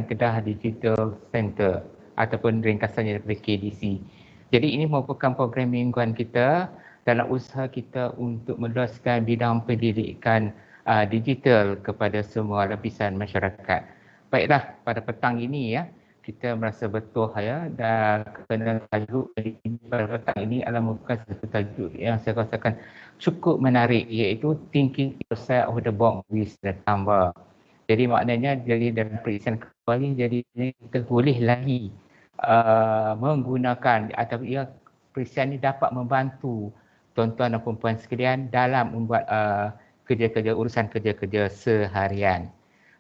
Kedah Digital Center ataupun ringkasannya daripada KDC. Jadi ini merupakan program mingguan kita dalam usaha kita untuk meluaskan bidang pendidikan digital kepada semua lapisan masyarakat. Baiklah, pada petang ini ya, kita merasa betul ya, dan kerana tajuk pada petang ini adalah merupakan satu tajuk yang saya rasakan cukup menarik, iaitu Thinking Outside of the Box with the Canva. Jadi maknanya jadi dalam periksian kembali, jadi kita boleh lagi menggunakan atau periksian ini dapat membantu tuan-tuan dan puan sekalian dalam membuat kerja-kerja, urusan kerja-kerja seharian.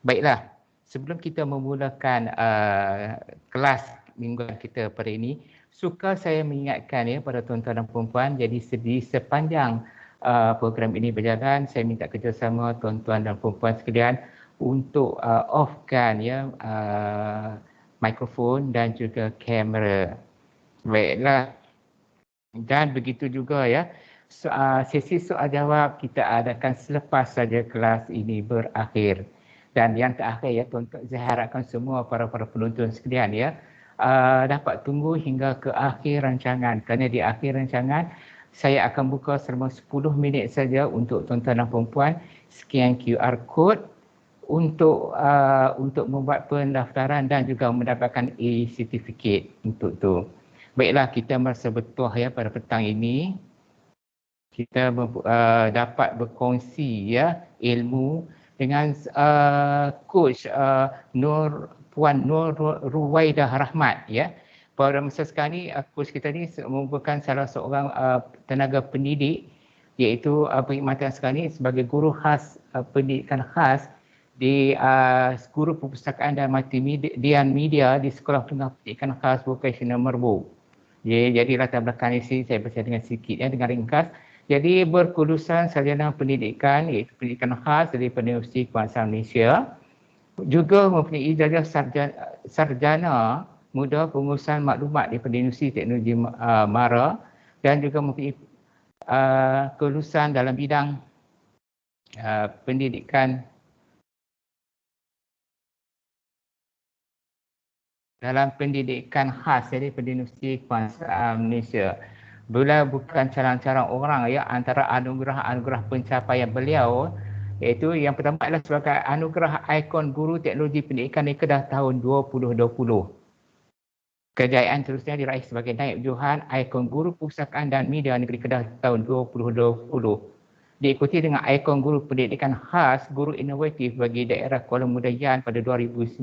Baiklah, sebelum kita memulakan kelas mingguan kita pada ini, suka saya mengingatkan ya pada tuan-tuan dan puan, jadi di sepanjang program ini berjalan, saya minta kerjasama tuan-tuan dan puan sekalian untuk off-kan ya mikrofon dan juga kamera. Baiklah, dan begitu juga ya sesi soal jawab kita adakan selepas saja kelas ini berakhir. Dan yang terakhir ya tuan-tuan, saya harapkan semua para penonton sekalian ya dapat tunggu hingga ke akhir rancangan, kerana di akhir rancangan saya akan buka selama 10 minit saja untuk tuan-tuan dan puan scan QR code untuk membuat pendaftaran dan juga mendapatkan e-certificate untuk tu. Baiklah, kita merasa betul ya pada petang ini kita dapat berkongsi ya ilmu dengan coach Puan Nur Ruwaidah Rahmat ya. Pada masa sekarang ni coach kita ni merupakan salah seorang tenaga pendidik, iaitu perkhidmatan sekarang ni sebagai guru khas pendidikan khas di guru perpustakaan dan multimedia media di Sekolah Menengah Pendidikan Khas Vocasional Merbuk. Jadi latar belakang ini saya baca dengan sikit ya, dengan ringkas. Jadi berkelulusan sarjana pendidikan iaitu pendidikan khas daripada Universiti Kebangsaan Malaysia. Juga mempunyai ijazah sarjana muda pengurusan maklumat daripada Universiti Teknologi Mara dan juga mempunyai kelulusan dalam bidang pendidikan khas daripada Universiti Kebangsaan Malaysia. Beliau bukan calon-calon orang ya, antara anugerah-anugerah pencapaian beliau iaitu yang pertama adalah sebagai anugerah ikon guru teknologi pendidikan di Kedah tahun 2020. Kejayaan terusnya diraih sebagai naib johan ikon guru perpustakaan dan media negeri Kedah tahun 2020. Diikuti dengan ikon guru pendidikan khas guru inovatif bagi daerah Kuala Mudayan pada 2019.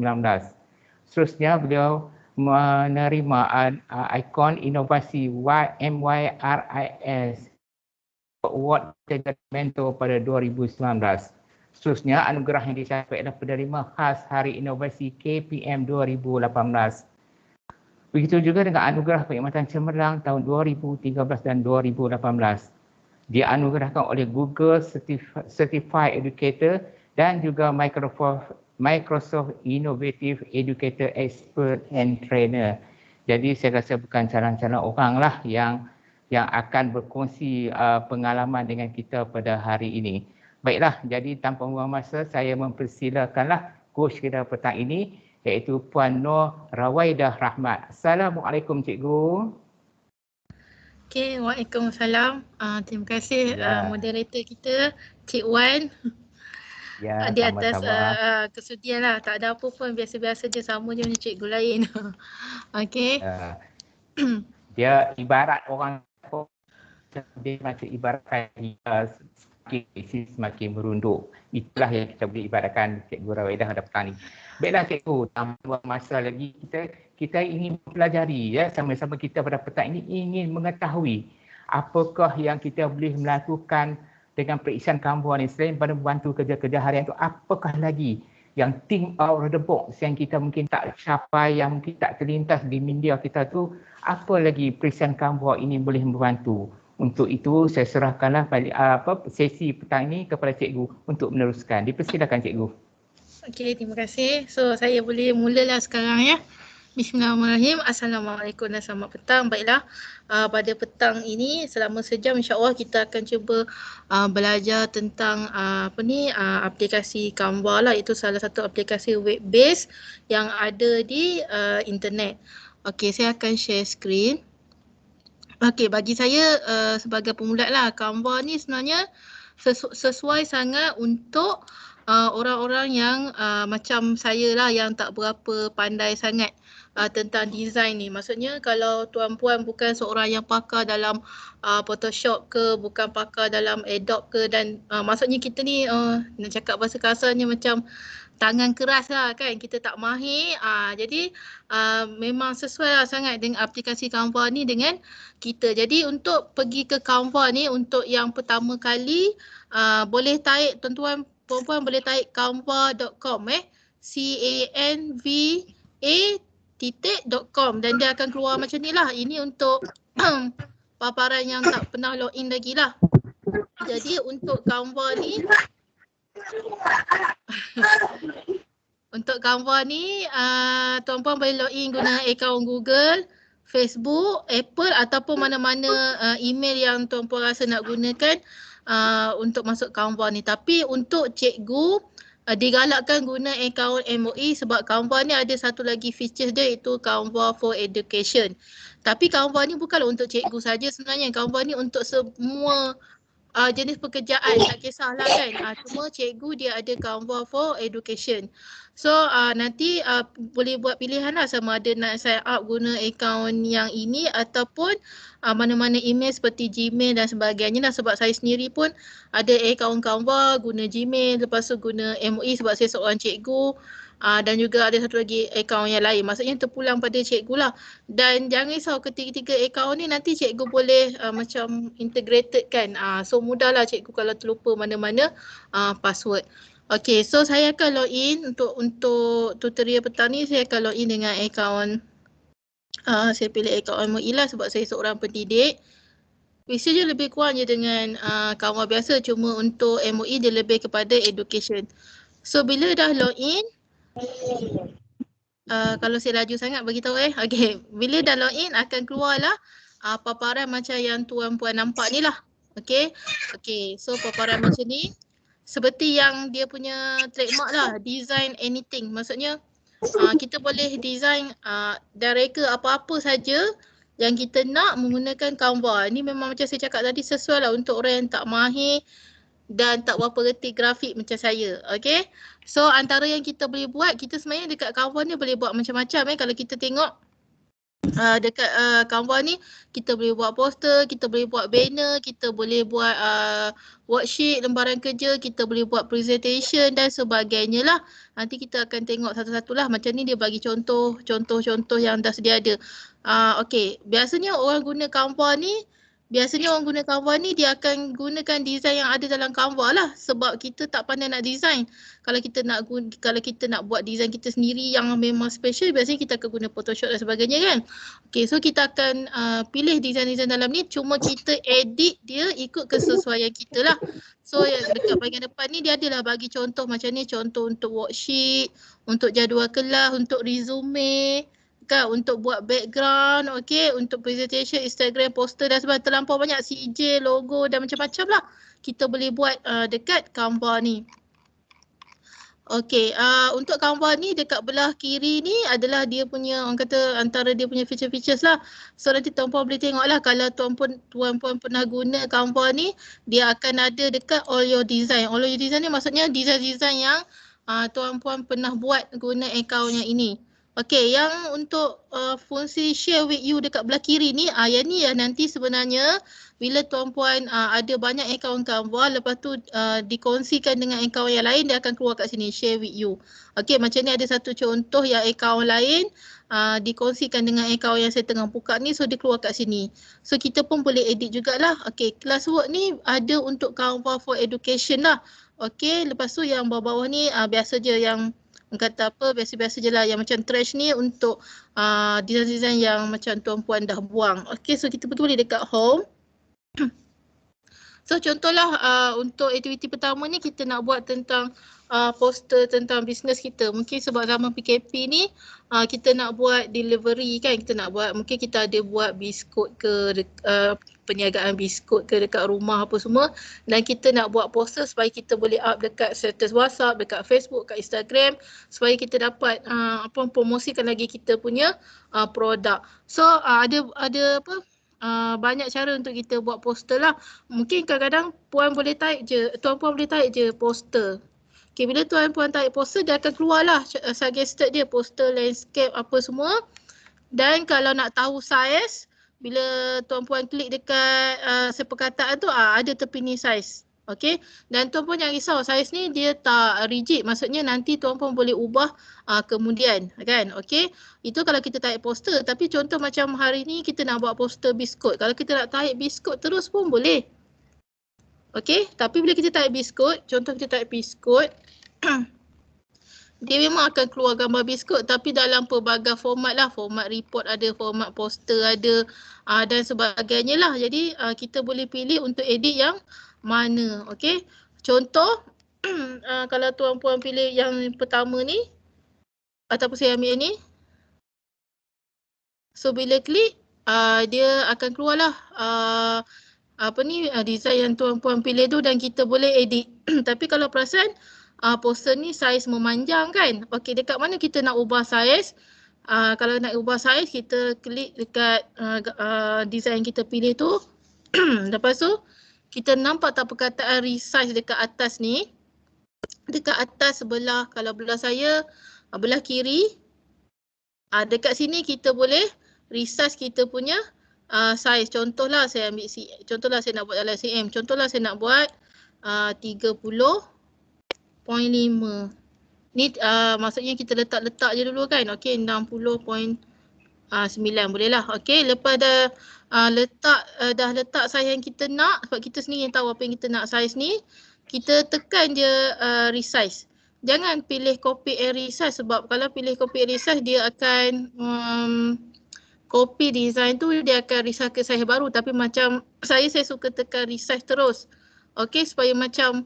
Seterusnya beliau menerima ikon inovasi MYRIS Award Mentor pada 2019. Seterusnya anugerah yang dicapai adalah penerima khas Hari Inovasi KPM 2018. Begitu juga dengan anugerah perkhidmatan cemerlang tahun 2013 dan 2018. Dianugerahkan oleh Google Certified Educator dan juga Microsoft Innovative Educator Expert and Trainer. Jadi saya rasa bukan calon-calon orang lah yang akan berkongsi pengalaman dengan kita pada hari ini. Baiklah, jadi tanpa membuang masa saya mempersilakanlah coach kita petang ini iaitu Puan Nur Ruwaidah Rahmat. Assalamualaikum cikgu. Okey, waalaikumsalam. Terima kasih moderator kita Cik Wan. Ya, di atas kesudian lah, tak ada apa pun, biasa-biasa je, sama je macam cikgu lain. Okey. Dia ibarat orang, dia macam ibaratkan semakin merunduk. Itulah yang kita boleh ibaratkan Cikgu Ruwaidah pada petang ni. Baiklah cikgu, tanpa masa lagi kita ingin mempelajari ya, sama-sama kita pada petang ini ingin mengetahui apakah yang kita boleh melakukan dengan periksian Canva ni. Selain pada membantu kerja-kerja harian itu, apakah lagi yang think out of the box yang kita mungkin tak capai, yang mungkin tak terlintas di media kita tu, apa lagi periksian Canva ini boleh membantu. Untuk itu saya serahkanlah sesi petang ini kepada cikgu untuk meneruskan. Dipersilakan cikgu. Okey, terima kasih. So saya boleh mulalah sekarang ya. Bismillahirrahmanirrahim. Assalamualaikum dan selamat petang. Baiklah, pada petang ini selama sejam insya-Allah kita akan cuba belajar tentang aplikasi Canva lah. Itu salah satu aplikasi web based yang ada di internet. Okey, saya akan share screen. Okey, bagi saya sebagai pemulat lah, Canva ni sebenarnya sesuai sangat untuk orang-orang yang macam saya lah yang tak berapa pandai sangat tentang design ni. Maksudnya kalau tuan-puan bukan seorang yang pakar dalam Photoshop ke, bukan pakar dalam Adobe ke, dan maksudnya kita ni nak cakap bahasa kasarnya macam tangan keras lah kan, kita tak mahir. Jadi memang sesuai lah sangat dengan aplikasi Canva ni dengan kita. Jadi untuk pergi ke Canva ni, untuk yang pertama kali boleh tarik, tuan-tuan puan-puan boleh tarik canva.com canva.com dan dia akan keluar macam ni lah. Ini untuk paparan yang tak pernah login lagi lah. Jadi untuk Canva ni tuan-puan boleh login guna akaun Google, Facebook, Apple ataupun mana-mana email yang tuan-puan rasa nak gunakan untuk masuk Canva ni. Tapi untuk cikgu digalakkan guna akaun MOE sebab Canva ni ada satu lagi features dia, iaitu Canva for Education. Tapi Canva ni bukanlah untuk cikgu saja sebenarnya. Canva ni untuk semua jenis pekerjaan, tak kisahlah kan. Cuma cikgu dia ada Canva for Education. So nanti boleh buat pilihan lah, sama ada nak sign up guna akaun yang ini ataupun mana-mana email seperti Gmail dan sebagainya lah. Sebab saya sendiri pun ada akaun Canva guna Gmail, lepas tu guna MOE sebab saya seorang cikgu. Dan juga ada satu lagi akaun yang lain. Maksudnya terpulang pada cikgu lah. Dan jangan risau, ketiga-tiga akaun ni nanti cikgu boleh macam integrated kan. So mudahlah cikgu kalau terlupa mana-mana password. Okay, so saya akan login untuk tutorial petang ni. Saya akan login dengan akaun saya pilih akaun MOE lah sebab saya seorang pendidik. Biasanya lebih kurang je dengan Canva biasa, cuma untuk MOE dia lebih kepada education. So bila dah login, kalau saya laju sangat beritahu Okay, bila dah login akan keluarlah paparan macam yang tuan-puan nampak ni lah. Okay, so paparan macam ni. Seperti yang dia punya trademark lah, design anything. Maksudnya kita boleh design dan reka apa-apa saja yang kita nak menggunakan Canva. Ini memang macam saya cakap tadi, sesuai lah untuk orang yang tak mahir dan tak berapa reti grafik macam saya. Okay, so antara yang kita boleh buat, kita sebenarnya dekat Canva ni boleh buat macam-macam. Kalau kita tengok dekat Canva ni, kita boleh buat poster, kita boleh buat banner, kita boleh buat worksheet, lembaran kerja, kita boleh buat presentation dan sebagainya lah. Nanti kita akan tengok satu-satu lah. Macam ni dia bagi contoh-contoh yang dah sedia ada. Okay, biasanya orang guna Canva ni dia akan gunakan design yang ada dalam Canva lah, sebab kita tak pandai nak design. Kalau kita nak buat design kita sendiri yang memang special, biasanya kita akan guna Photoshop dan sebagainya kan. Okay, so kita akan pilih design-design dalam ni, cuma kita edit dia ikut kesesuaian kita lah. So yang dekat bahagian depan ni dia adalah bagi contoh macam ni, contoh untuk worksheet, untuk jadual kelas, untuk resume, untuk buat background, okay, untuk presentation, Instagram, poster dan sebagainya. Terlampau banyak, CJ, logo dan macam-macam lah kita boleh buat dekat Canva ni. Okay, untuk Canva ni dekat belah kiri ni adalah dia punya, orang kata antara dia punya feature-features lah. So nanti tuan-puan boleh tengok lah, kalau tuan-puan pernah guna Canva ni, dia akan ada dekat all your design. All your design ni maksudnya design-design yang tuan-puan pernah buat guna akaun yang ini. Okay, yang untuk fungsi share with you dekat belah kiri ni, yang ni ya nanti sebenarnya bila tuan-puan ada banyak akaun Canva, lepas tu dikongsikan dengan akaun yang lain, dia akan keluar kat sini, share with you. Okay, macam ni ada satu contoh yang akaun lain dikongsikan dengan akaun yang saya tengah buka ni, so dia keluar kat sini. So kita pun boleh edit jugalah. Okay, classwork ni ada untuk Canva for Education lah. Okay, lepas tu yang bawah-bawah ni biasa je yang kata apa, biasa-biasa je lah. Yang macam trash ni untuk design-design yang macam tuan-puan dah buang. Okay, so kita pergi boleh dekat home. So contohlah untuk aktiviti pertama ni kita nak buat tentang poster tentang bisnes kita. Mungkin sebab zaman PKP ni kita nak buat delivery kan, kita nak buat, mungkin kita ada buat biskut ke, perniagaan biskut ke dekat rumah apa semua, dan kita nak buat poster supaya kita boleh up dekat status WhatsApp, dekat Facebook, dekat Instagram, supaya kita dapat promosikan lagi kita punya produk. So ada banyak cara untuk kita buat poster lah. Mungkin kadang-kadang tuan-puan boleh type je poster. Okay, bila tuan-puan type poster, dia akan keluar lah suggested dia, poster, landscape, apa semua. Dan kalau nak tahu saiz, bila tuan-puan klik dekat seperkataan tu, ada terpilih saiz. Okay, dan tuan-puan jangan risau, saiz ni dia tak rigid, maksudnya nanti tuan-puan boleh ubah kemudian kan. Okay, itu kalau kita type poster. Tapi contoh macam hari ni kita nak buat poster biskut, kalau kita nak type biskut terus pun boleh. Okay, tapi bila kita type biskut, contoh kita type biskut, dia memang akan keluar gambar biskut, tapi dalam pelbagai format lah, format report ada, format poster ada, dan sebagainya lah. Jadi kita boleh pilih untuk edit yang mana. Okay, contoh kalau tuan-puan pilih yang pertama ni, ataupun saya ambil ni, so bila klik dia akan keluar lah design yang tuan-puan pilih tu, dan kita boleh edit. Tapi kalau perasan poster ni saiz memanjang kan. Okey, dekat mana kita nak ubah saiz? Kalau nak ubah saiz, kita klik dekat design yang kita pilih tu. Lepas tu kita nampak tak perkataan resize dekat atas ni? Dekat atas sebelah, kalau belah saya belah kiri, dekat sini kita boleh resize kita punya saiz. Contohlah saya ambil contohlah saya nak buat dalam cm. Contohlah saya nak buat 30.5. Ni maksudnya kita letak je dulu kan. Okey, 60.9 boleh lah. Okey, lepas dah letak saiz yang kita nak, sebab kita sendiri yang tahu apa yang kita nak saiz ni, kita tekan je resize. Jangan pilih copy and resize, sebab kalau pilih copy and resize dia akan copy design tu, dia akan resize ke saiz baru. Tapi macam saya suka tekan resize terus. Okey, supaya macam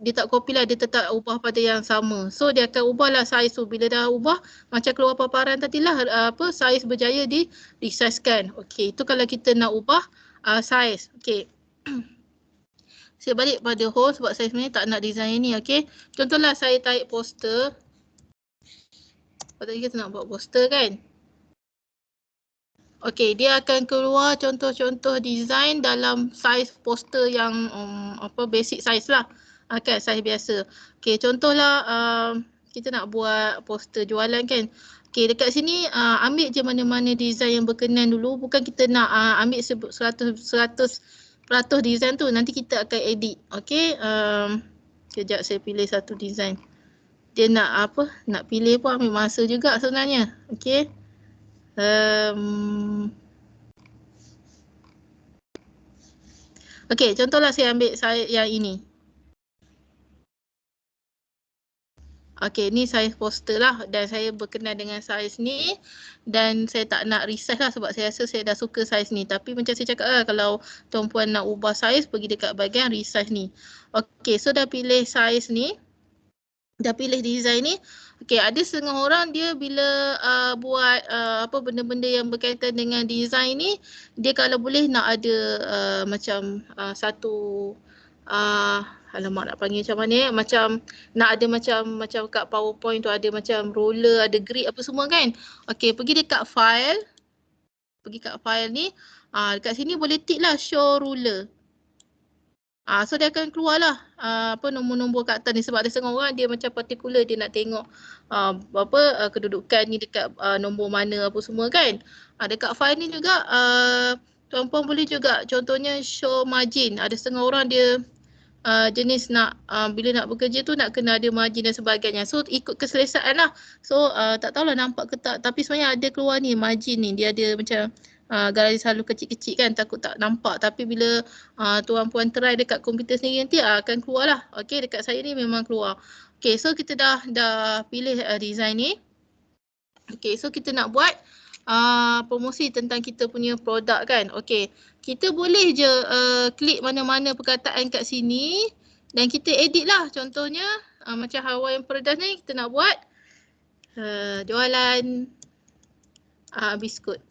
dia tak copy lah, dia tetap ubah pada yang sama. So dia akan ubahlah saiz tu. Bila dah ubah, macam keluar paparan tadilah, saiz berjaya di resizekan. Okey, itu kalau kita nak ubah saiz. Okey. Saya balik pada home sebab saya sebenarnya tak nak design ni. Okey, contohlah saya type poster. Tadi kita nak buat poster kan. Okey, dia akan keluar contoh-contoh design dalam saiz poster yang basic saiz lah. Kan, saiz biasa. Okey, contohlah kita nak buat poster jualan kan. Okey, dekat sini ambil je mana-mana design yang berkenan dulu. Bukan kita nak ambil 100% design tu. Nanti kita akan edit. Okey, kejap saya pilih satu design. Dia nak nak pilih pun ambil masa juga sebenarnya. Okey. Okey, contohlah saya ambil yang ini. Okey, ni saiz poster lah, dan saya berkenan dengan saiz ni, dan saya tak nak resize lah sebab saya rasa saya dah suka saiz ni. Tapi macam saya cakap lah, kalau tuan-puan nak ubah saiz, pergi dekat bahagian resize ni. Okey, so dah pilih saiz ni, dah pilih design ni. Okey, ada setengah orang dia bila buat benda-benda yang berkaitan dengan design ni, dia kalau boleh nak ada macam satu alamak nak panggil macam mana macam nak ada macam kat PowerPoint tu ada macam roller, ada grid apa semua kan. Okey, pergi dekat file. Pergi kat file ni, dekat sini boleh tick lah show ruler. So dia akan keluar lah nombor-nombor kat atas ni, sebab ada setengah orang dia macam particular, dia nak tengok kedudukan ni dekat nombor mana apa semua kan. Dekat file ni juga tuan-puan boleh juga contohnya show margin. Ada setengah orang dia jenis nak bila nak bekerja tu nak kena ada margin dan sebagainya. So ikut keselesaan lah. So tak tahulah nampak ke tak, tapi sebenarnya ada keluar ni margin ni, dia ada macam garis selalu kecil-kecil kan, takut tak nampak. Tapi bila tuan-puan try dekat komputer sendiri nanti akan keluar lah. Okey, dekat saya ni memang keluar. Okey, so kita dah pilih design ni. Okey, so kita nak buat promosi tentang kita punya produk kan. Okey, kita boleh je klik mana-mana perkataan kat sini Dan kita edit lah, contohnya macam Hawaiian Paradise ni kita nak buat jualan biskut.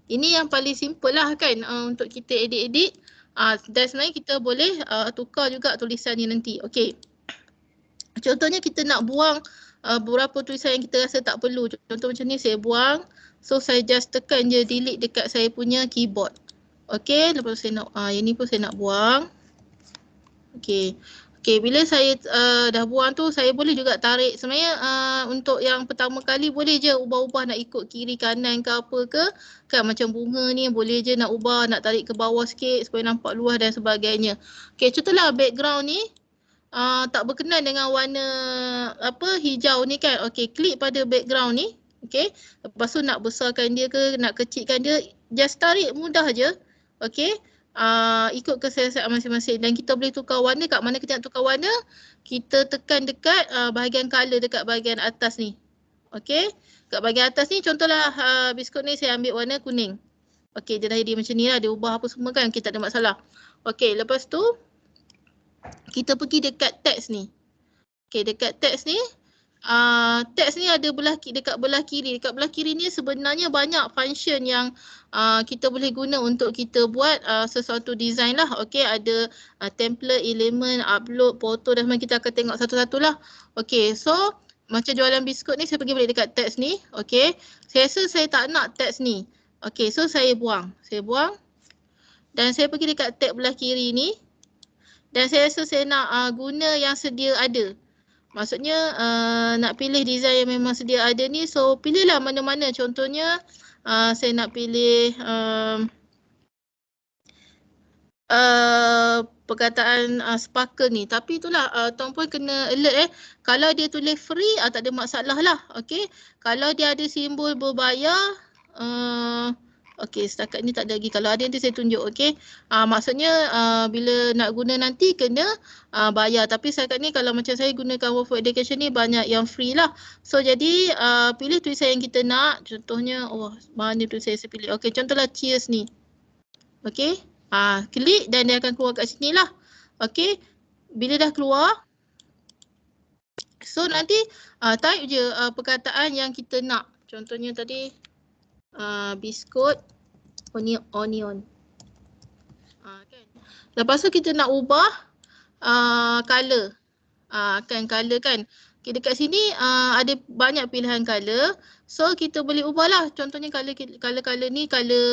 Ini yang paling simple lah kan untuk kita edit-edit. Dan sebenarnya kita boleh tukar juga tulisan ni nanti. Okey. Contohnya kita nak buang beberapa tulisan yang kita rasa tak perlu. Contoh macam ni saya buang. So saya just tekan je delete dekat saya punya keyboard. Okey, lepas saya nak yang ni pun saya nak buang. Okey. Okey, bila saya dah buang tu saya boleh juga tarik. Sebenarnya untuk yang pertama kali boleh je ubah-ubah nak ikut kiri kanan ke apa ke. Kan macam bunga ni boleh je nak ubah, nak tarik ke bawah sikit supaya nampak luas dan sebagainya. Okey, contohlah background ni tak berkenan dengan warna hijau ni kan. Okey, klik pada background ni. Okey, lepas tu nak besarkan dia ke nak kecilkan dia, just tarik mudah je. Okey. Ikut keselesaan masing-masing dan kita boleh tukar warna. Kat mana kita nak tukar warna, kita tekan dekat bahagian color dekat bahagian atas ni. Okey, kat bahagian atas ni contohlah biskut ni saya ambil warna kuning. Okey, dia dah jadi macam ni lah, dia ubah apa semua kan, kita tak ada masalah. Okey, lepas tu kita pergi dekat teks ni. Okey, dekat teks ni teks ni ada dekat belah kiri. Dekat belah kiri ni sebenarnya banyak function yang kita boleh guna untuk kita buat sesuatu design lah. Okey, ada template, element, upload, foto dan semua kita akan tengok satu-satu lah. Okey, so macam jualan biskut ni saya pergi balik dekat teks ni. Okey, saya rasa saya tak nak teks ni. Okey, so saya buang. Saya buang dan saya pergi dekat tab belah kiri ni dan saya rasa saya nak guna yang sedia ada. Maksudnya nak pilih design yang memang sedia ada ni, so pilihlah mana-mana. Contohnya saya nak pilih perkataan sparkle ni. Tapi itulah tuan puan kena alert kalau dia tulis free tak ada masalah lah. Okey, kalau dia ada simbol berbayar okey, setakat ni tak ada lagi. Kalau ada nanti saya tunjuk. Okey, maksudnya bila nak guna nanti kena bayar. Tapi setakat ni kalau macam saya gunakan Word for Education ni banyak yang free lah. So jadi pilih tulisan yang kita nak. Contohnya mana tulisan saya pilih. Okey, contohlah cheers ni. Okey, klik dan dia akan keluar kat sini lah. Okey, bila dah keluar, so nanti type je perkataan yang kita nak. Contohnya tadi biskut onion. Kan. Lepas tu kita nak ubah color. Kan color kan. Okay, dekat sini ada banyak pilihan color. So kita boleh ubahlah. Contohnya color ni color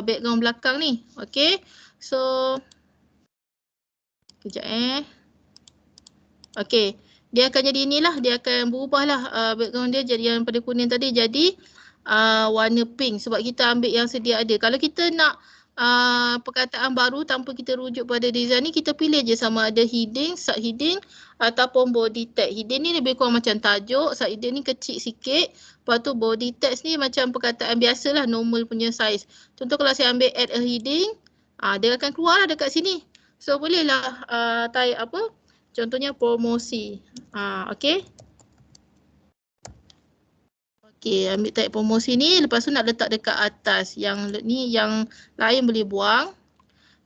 background belakang ni. Okay. So kejap Okay. Dia akan jadi inilah, dia akan berubahlah background dia jadi yang pada kuning tadi jadi warna pink sebab kita ambil yang sedia ada. Kalau kita nak perkataan baru tanpa kita rujuk pada design ni, kita pilih je sama ada heading, subheading ataupun body tag. Heading ni lebih kurang macam tajuk, subheading ni kecil sikit. Lepas tu body text ni macam perkataan biasalah, normal punya size. Contoh kalau saya ambil add a heading, dia akan keluar lah dekat sini. So bolehlah type apa? Contohnya promosi. Okey. Okey, ambil tag promosi ni, lepas tu nak letak dekat atas. Yang ni yang lain boleh buang.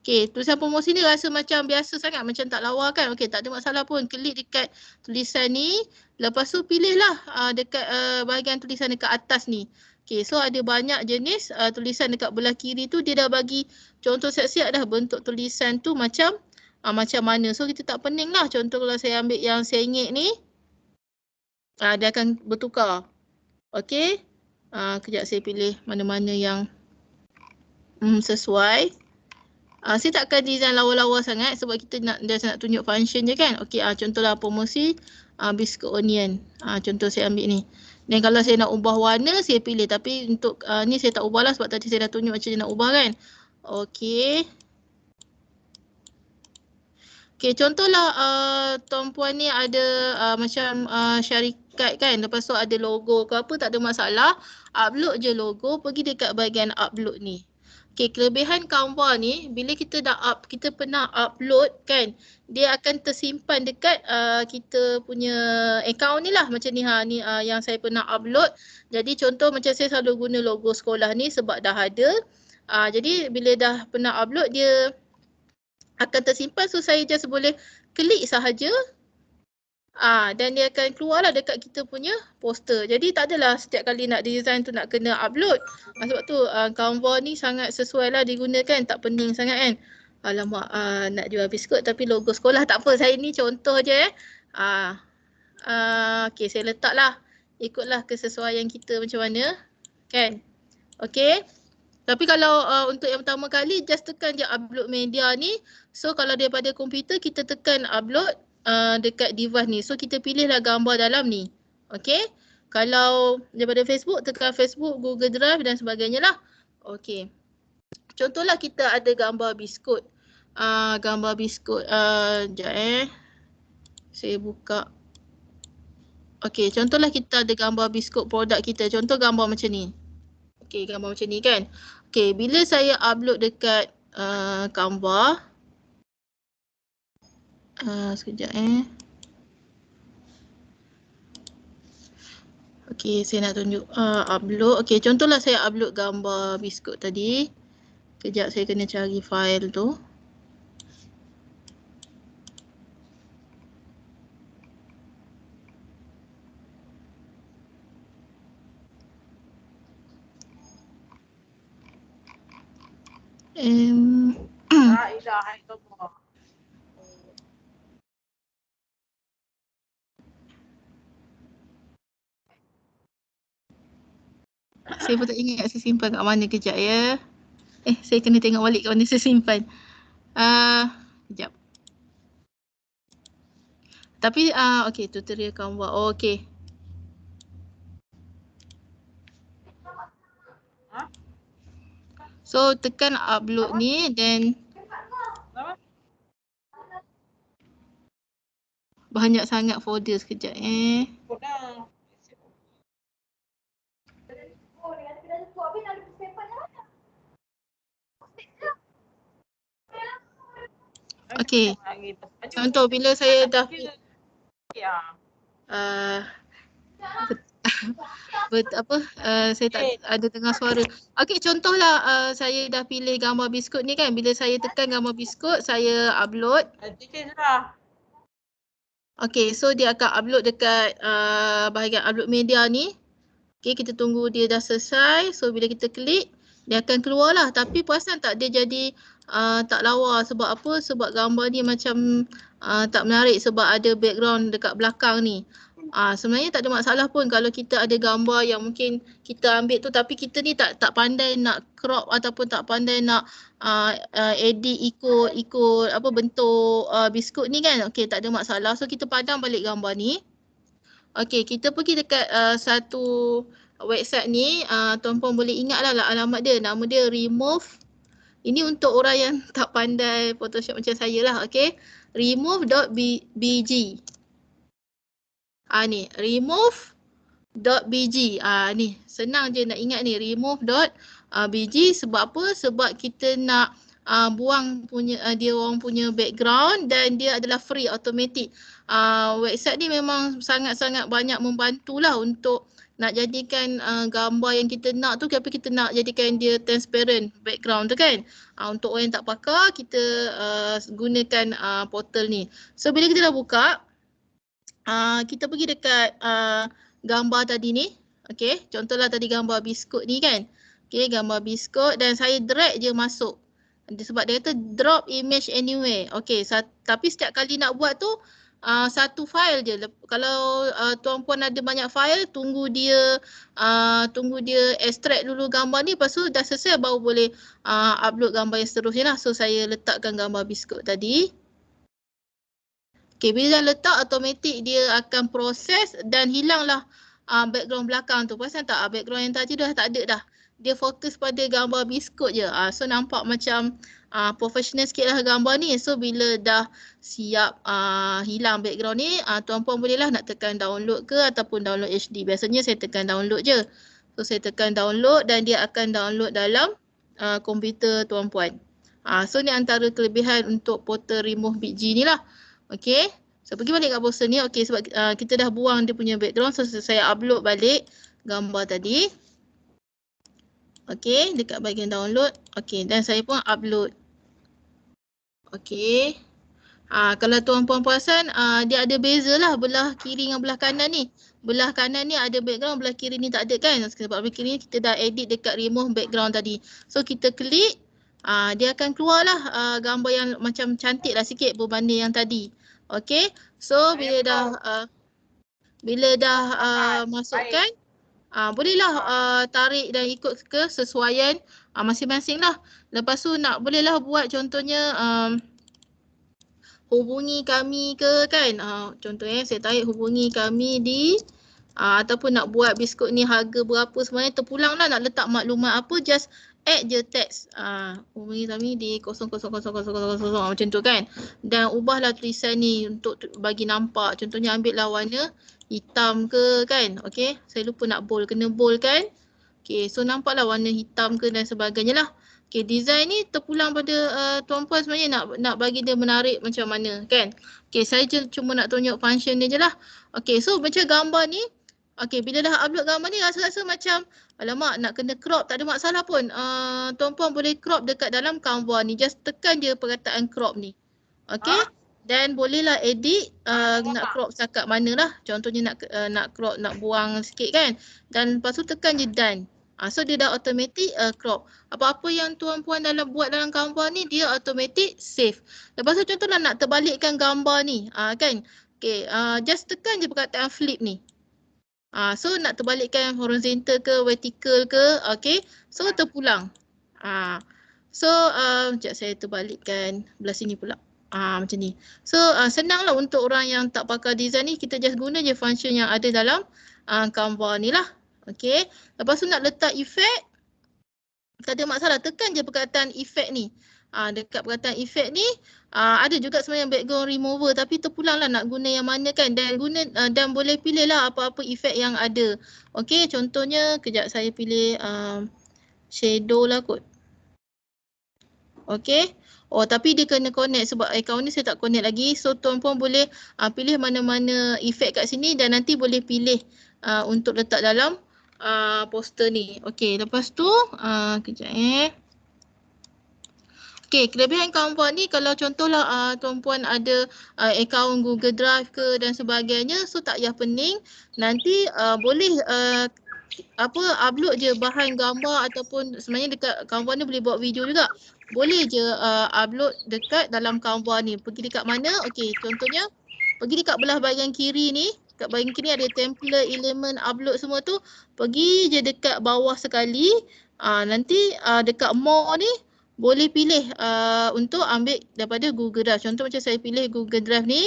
Okey, tulisan promosi ni rasa macam biasa sangat, macam tak lawa kan. Okey, tak ada masalah pun. Klik dekat tulisan ni, lepas tu pilihlah dekat bahagian tulisan dekat atas ni. Okey, so ada banyak jenis tulisan dekat belah kiri tu, dia dah bagi contoh siap-siap dah bentuk tulisan tu macam mana. So kita tak pening lah. Contoh kalau saya ambil yang sengit ni, dia akan bertukar. Okey, kejap saya pilih mana-mana yang sesuai. Saya takkan design lawa-lawa sangat sebab kita nak tunjuk function je kan. Okey, contohlah promosi biskut onion. Contoh saya ambil ni. Dan kalau saya nak ubah warna, saya pilih. Tapi untuk ni saya tak ubah lah sebab tadi saya dah tunjuk macam dia nak ubah kan. Okey. Okey, contohlah tuan puan ni ada macam syarikat kan, lepas tu ada logo ke apa, tak ada masalah. Upload je logo, pergi dekat bahagian upload ni. Okey, kelebihan Canva ni, bila kita kita pernah upload kan, dia akan tersimpan dekat kita punya account ni lah. Macam ni ni yang saya pernah upload. Jadi contoh macam saya selalu guna logo sekolah ni sebab dah ada. Jadi bila dah pernah upload, dia akan tersimpan. So saya just boleh klik sahaja. Dan dia akan keluarlah dekat kita punya poster. Jadi tak adalah setiap kali nak design tu nak kena upload. Sebab tu Canva ni sangat sesuai lah digunakan, tak pening sangat kan. Alamak, nak jual biskut tapi logo sekolah, tak apa, saya ni contoh je okay, saya letak lah. Ikutlah kesesuaian kita macam mana kan. Okay. Tapi kalau untuk yang pertama kali, just tekan je upload media ni. So kalau daripada komputer, kita tekan upload dekat device ni. So kita pilihlah gambar dalam ni. Okay. Kalau daripada Facebook, tekan Facebook, Google Drive dan sebagainya lah. Okay. Contohlah kita ada gambar biskut. Gambar biskut. Sekejap saya buka. Okay, contohlah kita ada gambar biskut produk kita. Contoh gambar macam ni. Okay, gambar macam ni kan. Okay, bila saya upload dekat Canva. Sekejap Okay, saya nak tunjuk upload. Okay, contohlah saya upload gambar biskut tadi. Kejap saya kena cari file tu. Saya pun tak ingat saya simpan kat mana, kejap ya. Saya kena tengok balik kat mana saya simpan. Kejap. Tapi okay, tutorial Canva. Okay. So tekan upload ni dan banyak sangat folder, sekejap Okay. Contoh bila saya dah saya tak ada dengar suara. Okay, contohlah saya dah pilih gambar biskut ni kan. Bila saya tekan gambar biskut, saya upload. Okay, so dia akan upload dekat bahagian upload media ni. Okay, kita tunggu dia dah selesai. So bila kita klik, dia akan keluar lah. Tapi perasan tak dia jadi tak lawa. Sebab apa? Sebab gambar ni macam tak menarik sebab ada background dekat belakang ni. Sebenarnya tak ada masalah pun kalau kita ada gambar yang mungkin kita ambil tu tapi kita ni tak pandai nak crop ataupun tak pandai nak edit ikut apa bentuk biskut ni kan. Okey, tak ada masalah. So kita padam balik gambar ni. Okey, kita pergi dekat satu website ni, tuan-puan boleh ingatlah alamat dia. Nama dia Remove. Ini untuk orang yang tak pandai Photoshop macam saya lah, okey. Remove.bg. Ni, remove.bg. Ni, senang je nak ingat ni, remove.bg. Sebab apa? Sebab kita nak buang punya dia orang punya background dan dia adalah free, automatic. Website ni memang sangat-sangat banyak membantulah untuk nak jadikan gambar yang kita nak tu, tapi kita nak jadikan dia transparent background tu kan. Untuk orang yang tak pakar, kita gunakan portal ni. So bila kita dah buka, kita pergi dekat gambar tadi ni. Okay, contohlah tadi gambar biskut ni kan. Okay, gambar biskut dan saya drag je masuk. Sebab dia kata drop image anywhere. Okay, tapi setiap kali nak buat tu satu file je. Kalau tuan-puan ada banyak file, tunggu dia extract dulu gambar ni. Lepas tu dah selesai baru boleh upload gambar yang seterusnya lah. So saya letakkan gambar biskut tadi. Okay, bila dah letak, automatik dia akan proses dan hilanglah background belakang tu. Perasan tak? Background yang tadi dah tak ada dah. Dia fokus pada gambar biskut je. So nampak macam professional sikit lah gambar ni. So bila dah siap hilang background ni, tuan-puan bolehlah nak tekan download ke ataupun download HD. Biasanya saya tekan download je. So saya tekan download dan dia akan download dalam komputer tuan-puan. So ni antara kelebihan untuk portal Remove BG ni lah. Okay, so pergi balik kat poster ni. Okay, sebab kita dah buang dia punya background. So saya upload balik gambar tadi. Okay, dekat bahagian download. Okay, dan saya pun upload. Okey. Kalau tuan-puan perasan, dia ada beza lah belah kiri dengan belah kanan ni. Belah kanan ni ada background, belah kiri ni tak ada kan. Sebab belah kiri ni kita dah edit dekat remove background tadi. So kita klik, dia akan keluar lah gambar yang macam cantik lah sikit berbanding yang tadi. Okey. So bila dah masukkan, bolehlah tarik dan ikut ke sesuaian masing-masing lah. Lepas tu bolehlah buat contohnya hubungi kami ke kan. Contohnya saya tarik hubungi kami di ataupun nak buat biskut ni harga berapa sebenarnya terpulang lah nak letak maklumat apa, just add je teks. Hubungi kami di 000000 macam tu kan. Dan ubahlah tulisan ni untuk bagi nampak. Contohnya ambil lah warna hitam ke kan. Okey, saya lupa nak bold, kena bold kan. Okey, so nampaklah warna hitam ke dan sebagainya lah. Okey, design ni terpulang pada tuan-puan sebenarnya nak bagi dia menarik macam mana kan. Okey, saya cuma nak tunjuk function dia je lah. Okey, so macam gambar ni, okey, bila dah upload gambar ni rasa-rasa macam alamak nak kena crop, tak ada masalah pun. Tuan-puan boleh crop dekat dalam Canva ni, just tekan je perkataan crop ni. Okey, dan bolehlah edit nak crop setakat mana lah. Contohnya nak crop, nak buang sikit kan. Dan lepas tu tekan je done. So dia dah automatic crop. Apa-apa yang tuan-puan buat dalam Canva ni dia automatic save. Lepas tu contohlah nak terbalikkan gambar ni kan. Okay, just tekan je perkataan flip ni. So nak terbalikkan horizontal ke vertical ke, okay. So terpulang. So sekejap saya terbalikkan belah sini pula. Macam ni. So senanglah untuk orang yang tak pakar design ni, kita just guna je function yang ada dalam Canva ni lah. Okay, lepas tu nak letak efek, tak ada masalah, tekan je perkataan efek ni. Dekat perkataan efek ni ada juga sebenarnya background remover, tapi terpulang lah nak guna yang mana kan. Dan boleh pilih lah apa-apa efek yang ada. Okay, contohnya kejap saya pilih shadow lah kot. Okay. Tapi dia kena connect sebab account ni saya tak connect lagi. So tuan-puan boleh pilih mana-mana efek kat sini dan nanti boleh pilih untuk letak dalam poster ni. Okey, lepas tu kejap Okey, kelebihan Canva ni kalau contohlah tuan-puan ada akaun Google Drive ke dan sebagainya, so tak payah pening. Nanti boleh upload je bahan gambar ataupun sebenarnya dekat Canva ni boleh buat video juga. Boleh je upload dekat dalam Canva ni. Pergi dekat mana? Okey, contohnya pergi dekat belah bahagian kiri ni. Kat bahagian kiri ada template, elemen, upload semua tu. Pergi je dekat bawah sekali. Nanti dekat more ni boleh pilih untuk ambil daripada Google Drive. Contoh macam saya pilih Google Drive ni.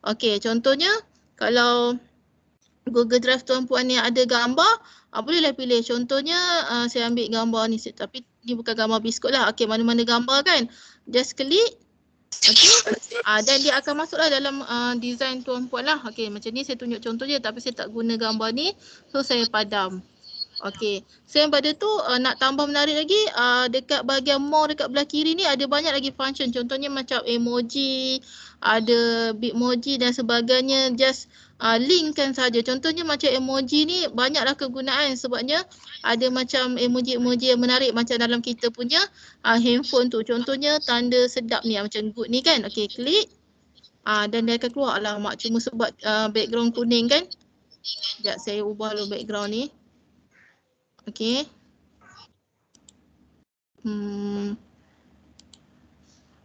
Okey, contohnya kalau Google Drive tuan-puan yang ada gambar, bolehlah pilih. Contohnya saya ambil gambar ni, tapi ni bukan gambar biskut lah. Okey, mana-mana gambar kan. Just klik. Okey, dan dia akan masuklah dalam design tuan-puan lah. Okey, macam ni saya tunjuk contoh je tapi saya tak guna gambar ni. So saya padam. Okey, selain pada tu nak tambah menarik lagi, dekat bahagian more dekat belah kiri ni ada banyak lagi function. Contohnya macam emoji, ada bitmoji dan sebagainya. Just linkkan saja. Contohnya macam emoji ni banyaklah kegunaan sebabnya ada macam emoji-emoji yang menarik macam dalam kita punya handphone tu. Contohnya tanda sedap ni macam good ni kan. Okey, klik. Dan dia akan keluar. Alamak, cuma sebab background kuning kan. Sekejap saya ubah dulu background ni. Okey.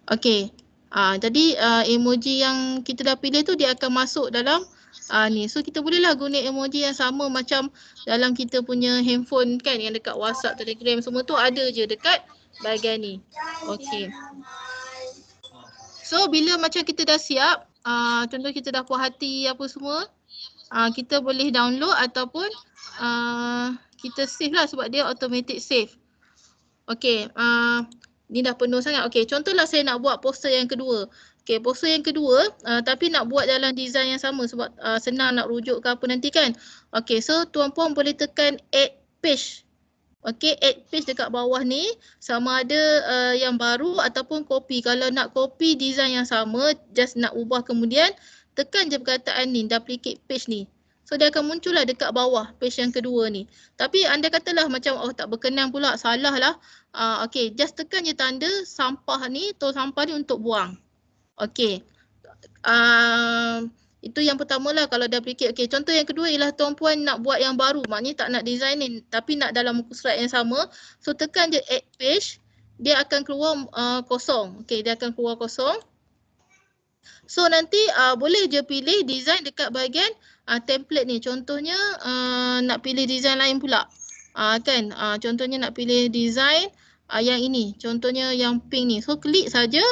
Okey. Jadi emoji yang kita dah pilih tu dia akan masuk dalam ni. So kita bolehlah guna emoji yang sama macam dalam kita punya handphone kan, yang dekat WhatsApp, Telegram semua tu ada je dekat bahagian ni. Okey. So bila macam kita dah siap, contoh kita dah puas hati apa semua, kita boleh download ataupun kita save lah sebab dia automatic save. Okey, ni dah penuh sangat. Okey, contohlah saya nak buat poster yang kedua. Okey, poster yang kedua tapi nak buat dalam design yang sama sebab senang nak rujuk ke apa nanti kan. Okey, so tuan-puan boleh tekan add page. Okey, add page dekat bawah ni sama ada yang baru ataupun copy. Kalau nak copy design yang sama, just nak ubah kemudian tekan je perkataan ni, duplicate page ni. So dia akan muncul lah dekat bawah page yang kedua ni. Tapi anda katalah macam tak berkenan pula, salah lah. Okay, just tekan je tanda sampah ni, tong sampah ni untuk buang. Okay. Itu yang pertama lah kalau dah duplicate. Okay, contoh yang kedua ialah tuan puan nak buat yang baru. Maknanya tak nak designin tapi nak dalam muka surat yang sama. So tekan je add page. Dia akan keluar kosong. Okay, dia akan keluar kosong. So nanti boleh je pilih design dekat bahagian template ni. Contohnya nak pilih design lain pula. Kan? Contohnya nak pilih design yang ini. Contohnya yang pink ni. So klik saja.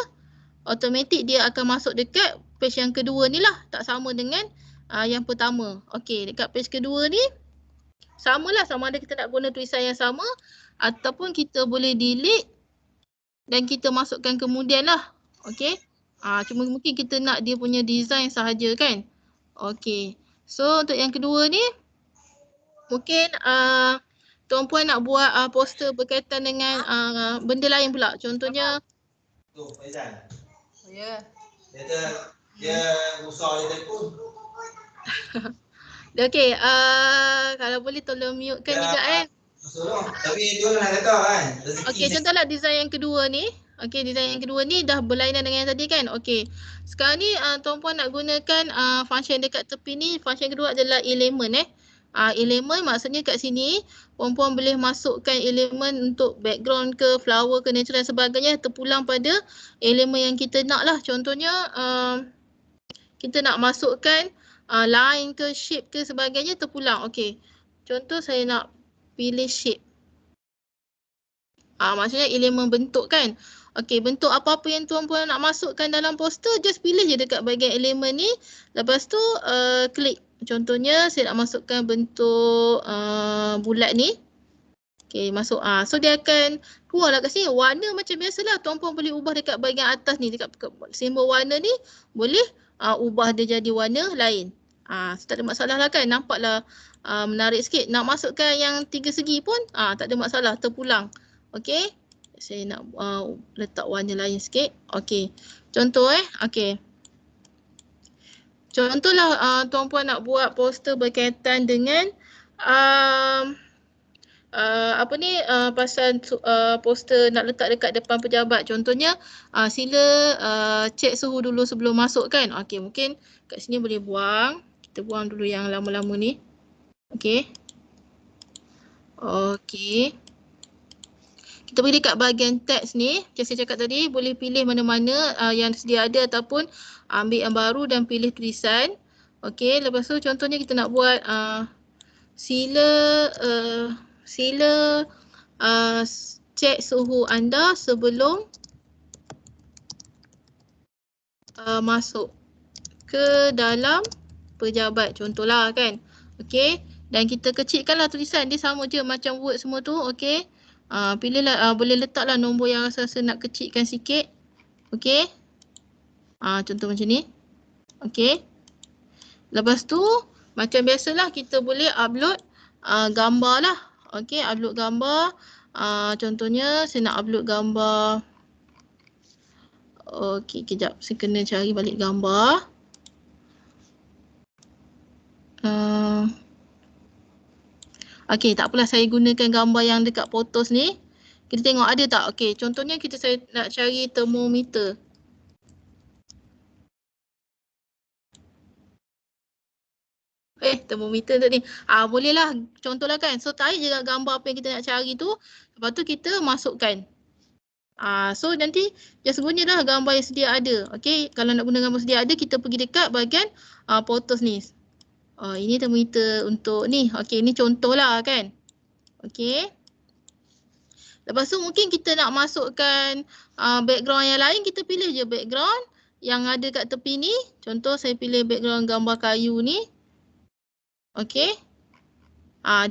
Automatik dia akan masuk dekat page yang kedua ni lah. Tak sama dengan yang pertama. Okey, dekat page kedua ni samalah, sama ada kita nak guna tulisan yang sama ataupun kita boleh delete dan kita masukkan kemudian lah. Okey. Cuma mungkin kita nak dia punya design sahaja kan. Okey. So untuk yang kedua ni mungkin tuan puan nak buat poster berkaitan dengan benda lain pula. Contohnya tu Faizal. Ya. Dia usah dia telefon. Okey, kalau boleh tolong mute-kan juga Tapi dia nak kata kan. Okey, contohlah design yang kedua ni. Okey, design yang kedua ni dah berlainan dengan yang tadi kan. Okey. Sekarang ni tuan puan nak gunakan function dekat tepi ni. Function kedua adalah element element maksudnya kat sini puan-puan boleh masukkan elemen untuk background ke, flower ke, nature dan sebagainya terpulang pada elemen yang kita nak lah. Contohnya kita nak masukkan line ke, shape ke sebagainya terpulang. Okey. Contoh saya nak pilih shape. Maksudnya elemen bentuk kan. Okey, bentuk apa-apa yang tuan-puan nak masukkan dalam poster, just pilih je dekat bahagian elemen ni. Lepas tu klik. Contohnya saya nak masukkan bentuk bulat ni. Okey, masuk. So dia akan keluarlah kat sini. Warna macam biasalah. Tuan-puan boleh ubah dekat bahagian atas ni. Dekat simbol warna ni boleh ubah dia jadi warna lain. So tak ada masalah lah kan. Nampaklah menarik sikit. Nak masukkan yang 3 segi pun tak ada masalah. Terpulang. Okey. Saya nak letak warna lain sikit. Okey. Contoh okey. Contohlah tuan-puan nak buat poster berkaitan dengan pasal poster nak letak dekat depan pejabat. Contohnya sila cek suhu dulu sebelum masuk kan. Okey, mungkin kat sini boleh buang. Kita buang dulu yang lama-lama ni. Okey. Okey. Kita pergi dekat bahagian teks ni. Macam saya cakap tadi, boleh pilih mana-mana yang sedia ada ataupun ambil yang baru dan pilih tulisan. Okey, lepas tu contohnya kita nak buat sila cek suhu anda sebelum masuk ke dalam pejabat. Contohlah kan. Okey, dan kita kecilkanlah tulisan. Dia sama je macam Word semua tu. Okey. Pilihlah, boleh letaklah nombor yang rasa nak kecilkan sikit. Okey. Contoh macam ni. Okey. Lepas tu macam biasalah kita boleh upload gambar lah. Okey, upload gambar. Contohnya saya nak upload gambar. Okey, kejap. Saya kena cari balik gambar. Okey, tak apalah, saya gunakan gambar yang dekat photos ni. Kita tengok ada tak? Okey, contohnya saya nak cari termometer. Termometer tadi. Bolehlah, contohlah kan. So tarik je gambar apa yang kita nak cari tu. Lepas tu kita masukkan. So nanti just gunalah gambar yang sedia ada. Okey, kalau nak guna gambar sedia ada, kita pergi dekat bahagian photos ni. Ini termometer untuk ni. Okey, ni contohlah kan. Okey. Lepas tu mungkin kita nak masukkan background yang lain, kita pilih je background yang ada kat tepi ni. Contoh saya pilih background gambar kayu ni. Okey.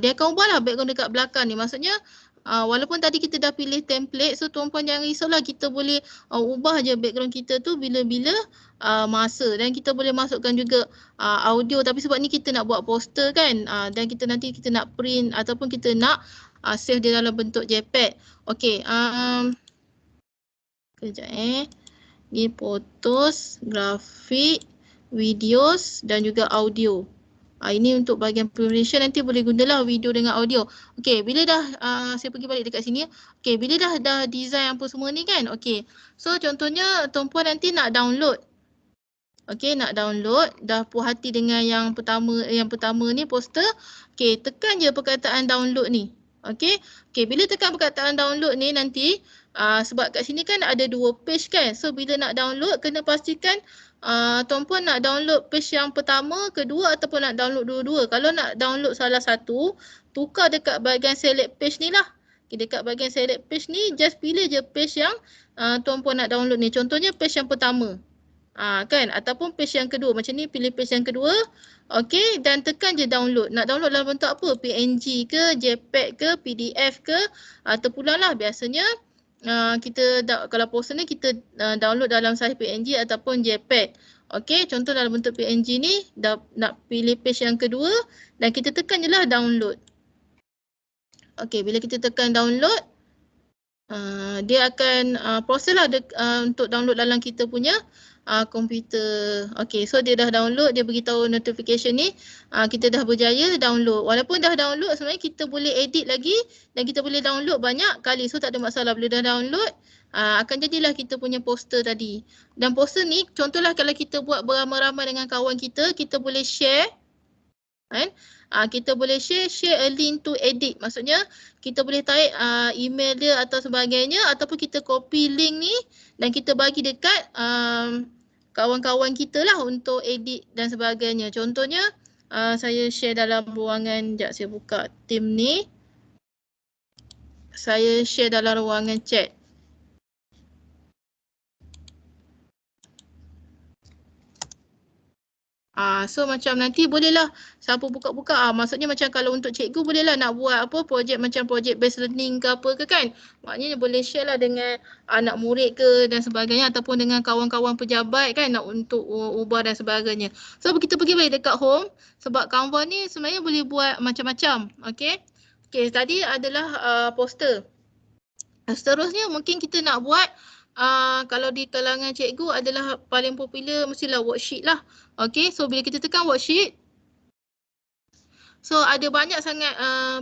Dia akan ubahlah background dekat belakang ni. Maksudnya walaupun tadi kita dah pilih template, so tuan-puan jangan risaulah, kita boleh ubah je background kita tu bila-bila masa, dan kita boleh masukkan juga audio, tapi sebab ni kita nak buat poster kan, dan nanti kita nak print ataupun kita nak save dia dalam bentuk JPEG. Okey, kejap ni fotos, grafik, videos dan juga audio. Ini untuk bahagian preparation, nanti boleh gunalah video dengan audio. Okey, bila dah saya pergi balik dekat sini. Okey, bila dah design apa semua ni kan. Okey. So contohnya tuan-puan nanti nak download. Okey, nak download, dah puas hati dengan yang pertama ni poster. Okey, tekan je perkataan download ni. Okey. Okey, bila tekan perkataan download ni nanti sebab kat sini kan ada 2 page kan. So bila nak download kena pastikan tuan-puan nak download page yang pertama, kedua ataupun nak download dua-dua. Kalau nak download salah satu, tukar dekat bahagian select page ni lah. Okay, dekat bahagian select page ni, just pilih je page yang tuan-puan nak download ni. Contohnya page yang pertama. Kan? Ataupun page yang kedua. Macam ni pilih page yang kedua. Okey, dan tekan je download. Nak download dalam bentuk apa? PNG ke, JPEG ke, PDF ke, terpulang lah biasanya. Kita kalau poster ni kita download dalam saiz PNG ataupun JPEG. Okey, contoh dalam bentuk PNG ni nak pilih page yang kedua dan kita tekan je lah download. Okey, bila kita tekan download dia akan proses lah untuk download dalam kita punya komputer. Okey, so dia dah download, dia beritahu notification ni kita dah berjaya download. Walaupun dah download sebenarnya kita boleh edit lagi dan kita boleh download banyak kali. So tak ada masalah, bila dah download akan jadilah kita punya poster tadi. Dan poster ni contohlah kalau kita buat beramai-ramai dengan kawan kita, kita boleh share kan? Kita boleh share a link to edit. Maksudnya kita boleh tarik email dia atau sebagainya, ataupun kita copy link ni dan kita bagi dekat kawan-kawan kita lah untuk edit dan sebagainya. Contohnya saya share dalam ruangan, sekejap saya buka team ni. Saya share dalam ruangan chat. So macam nanti bolehlah siapa buka-buka. Maksudnya macam kalau untuk cikgu bolehlah nak buat apa projek macam projek based learning ke apa ke kan. Maknanya boleh share lah dengan anak murid ke dan sebagainya, ataupun dengan kawan-kawan pejabat kan nak untuk ubah dan sebagainya. So kita pergi balik dekat home sebab Canva ni sebenarnya boleh buat macam-macam. Okey. Okey, tadi adalah poster. Seterusnya mungkin kita nak buat kalau di kalangan cikgu adalah paling popular mestilah worksheet lah. Okey, so bila kita tekan worksheet, so ada banyak sangat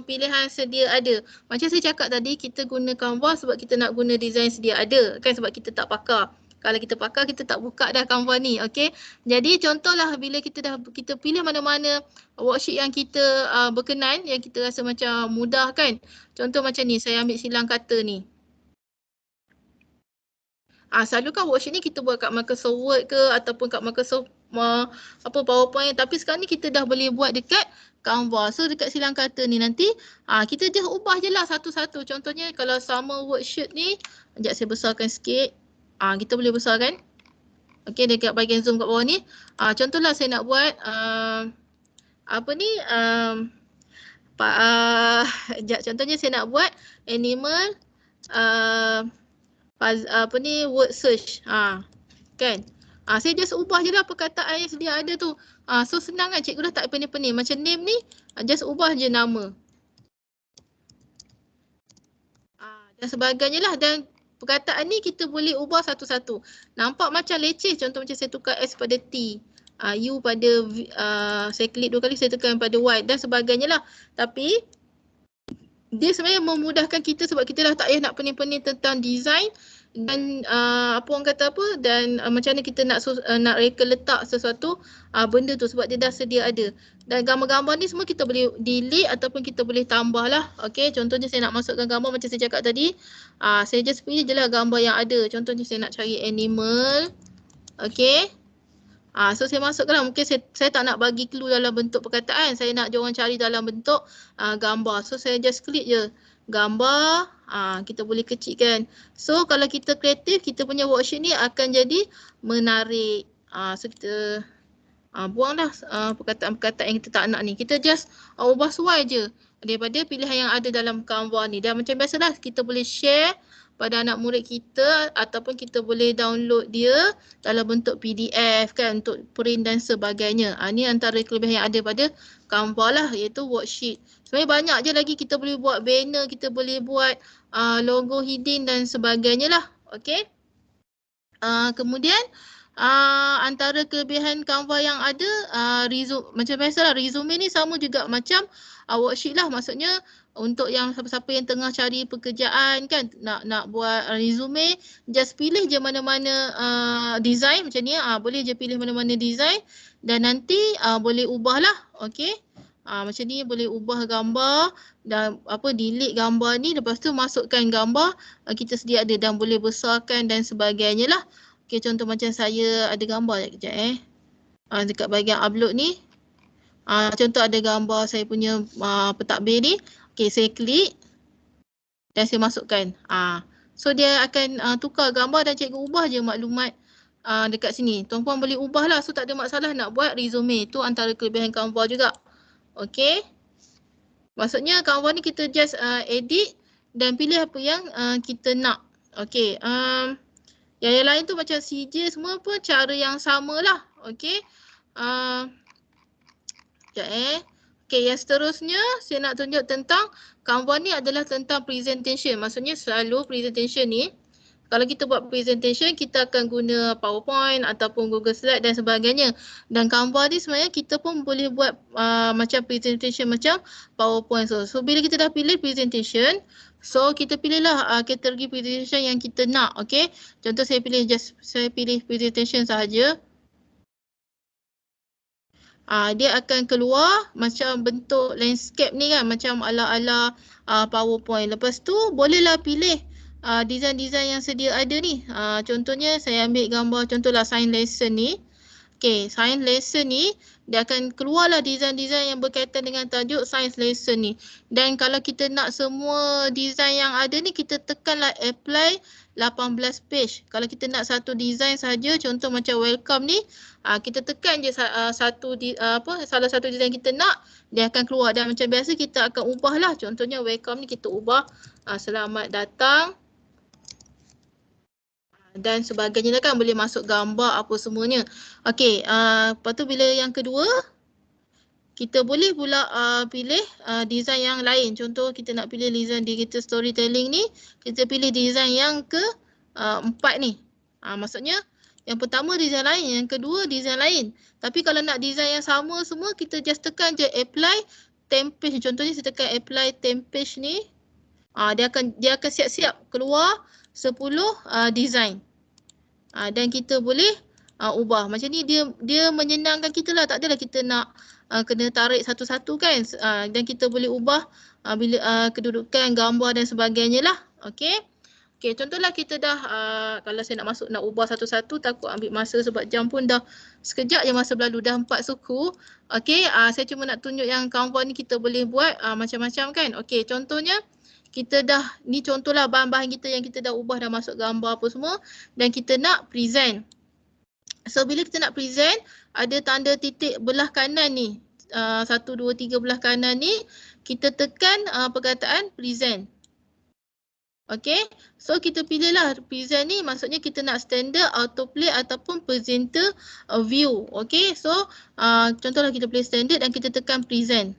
pilihan sedia ada. Macam saya cakap tadi, kita guna Canva sebab kita nak guna design sedia ada kan, sebab kita tak pakar. Kalau kita pakar, kita tak buka dah Canva ni. Okey, jadi contohlah bila kita pilih mana-mana worksheet yang kita berkenan, yang kita rasa macam mudah kan. Contoh macam ni, saya ambil silang kata ni. Selalu kan worksheet ni kita buat kat Microsoft Word ke ataupun kat Microsoft PowerPoint, tapi sekarang ni kita dah boleh buat dekat Canva. So dekat silang kata ni nanti kita just ubah je lah satu-satu. Contohnya kalau sama worksheet ni, sekejap saya besarkan sikit. Kita boleh besarkan. Okey, dekat bahagian zoom kat bawah ni. Contohlah saya nak buat apa ni contohnya saya nak buat animal apa ni word search kan. Saya just ubah je lah perkataan yang sedia ada tu. So senang kan, cikgu dah tak pening-pening. Macam name ni just ubah je nama dan sebagainya lah. Dan perkataan ni kita boleh ubah satu-satu. Nampak macam leceh, contoh macam saya tukar S pada T, U pada saya klik 2 kali, saya tekan pada Y dan sebagainya lah. Tapi dia sebenarnya memudahkan kita sebab kita dah tak payah nak pening-pening tentang design dan apa orang kata apa, dan macam mana kita nak reka letak sesuatu benda tu sebab dia dah sedia ada. Dan gambar-gambar ni semua kita boleh delete ataupun kita boleh tambah lah. Okey, contohnya saya nak masukkan gambar macam saya cakap tadi, saya just pilih je lah gambar yang ada. Contohnya saya nak cari animal. Okey. So saya masukkan lah, mungkin saya tak nak bagi clue dalam bentuk perkataan, saya nak diorang cari dalam bentuk gambar. So saya just klik je gambar, kita boleh kecilkan. So kalau kita kreatif, kita punya worksheet ni akan jadi menarik. So kita buanglah perkataan-perkataan yang kita tak nak ni. Kita just ubah sesuai je daripada pilihan yang ada dalam Canva ni. Dan macam biasalah kita boleh share pada anak murid kita ataupun kita boleh download dia dalam bentuk PDF kan untuk print dan sebagainya. Ni antara kelebihan yang ada pada Canva lah, iaitu worksheet. Sebenarnya banyak je lagi, kita boleh buat banner, kita boleh buat logo hidden dan sebagainya lah. Okey. Kemudian antara kelebihan Canva yang ada, macam biasalah resume ni sama juga macam worksheet lah. Maksudnya untuk yang siapa-siapa yang tengah cari pekerjaan kan, nak buat resume, just pilih je mana-mana design macam ni, boleh je pilih mana-mana design dan nanti boleh ubah lah. Okay, macam ni boleh ubah gambar dan delete gambar ni, lepas tu masukkan gambar kita sedia ada dan boleh besarkan dan sebagainya lah. Okay, contoh macam saya ada gambar sekejap dekat bahagian upload ni. Contoh ada gambar saya punya pentadbir ni. Okay, saya klik dan saya masukkan. So dia akan tukar gambar dan cikgu ubah je maklumat dekat sini. Tuan-puan boleh ubah lah, so tak ada masalah nak buat resume. Tu antara kelebihan Canva juga. Okay. Maksudnya Canva ni kita just edit dan pilih apa yang kita nak. Okay. Yang lain tu macam CJ semua pun cara yang sama lah. Okay. Sekejap Okay, yang seterusnya saya nak tunjuk tentang Canva ni adalah tentang presentation. Maksudnya selalu presentation ni, kalau kita buat presentation, kita akan guna PowerPoint ataupun Google Slide dan sebagainya. Dan Canva ni sebenarnya kita pun boleh buat macam presentation macam PowerPoint. So bila kita dah pilih presentation, so kita pilihlah kategori presentation yang kita nak. Okay, contoh saya pilih presentation sahaja. Dia akan keluar macam bentuk landscape ni kan, macam ala-ala PowerPoint. Lepas tu bolehlah pilih design-design yang sedia ada ni. Contohnya saya ambil gambar contohlah science lesson ni. Okay, science lesson ni dia akan keluarlah design-design yang berkaitan dengan tajuk science lesson ni. Dan kalau kita nak semua design yang ada ni, kita tekanlah apply 18 page. Kalau kita nak satu design saja, contoh macam welcome ni, kita tekan je salah satu design kita nak, dia akan keluar. Dan macam biasa kita akan ubahlah. Contohnya welcome ni kita ubah selamat datang dan sebagainya kan, boleh masuk gambar apa semuanya. Okey, lepas tu bila yang kedua, kita boleh pula pilih design yang lain. Contoh kita nak pilih design digital storytelling ni, kita pilih design yang keempat ni. Maksudnya yang pertama design lain, yang kedua design lain. Tapi kalau nak design yang sama semua, kita just tekan je apply template. Contohnya saya tekan apply template ni, dia akan siap-siap keluar 10 design. Dan kita boleh ubah. Macam ni dia menyenangkan kita lah. Tak adalah kita nak kena tarik satu-satu kan. Dan kita boleh ubah bila kedudukan gambar dan sebagainya lah. Okay. Okay, contohlah kita dah, kalau saya nak ubah satu-satu, takut ambil masa sebab jam pun dah sekejap je masa berlalu, dah 4 suku. Okay, saya cuma nak tunjuk yang Canva ni kita boleh buat macam-macam kan. Okay, contohnya kita dah, ni contohlah bahan-bahan kita yang kita dah ubah, dah masuk gambar apa semua dan kita nak present. So bila kita nak present, ada tanda titik belah kanan ni, 1, 2, 3 belah kanan ni, kita tekan perkataan present. Okay, so kita pilihlah present ni, maksudnya kita nak standard, autoplay ataupun presenter view. Okay, so contohlah kita pilih standard dan kita tekan present.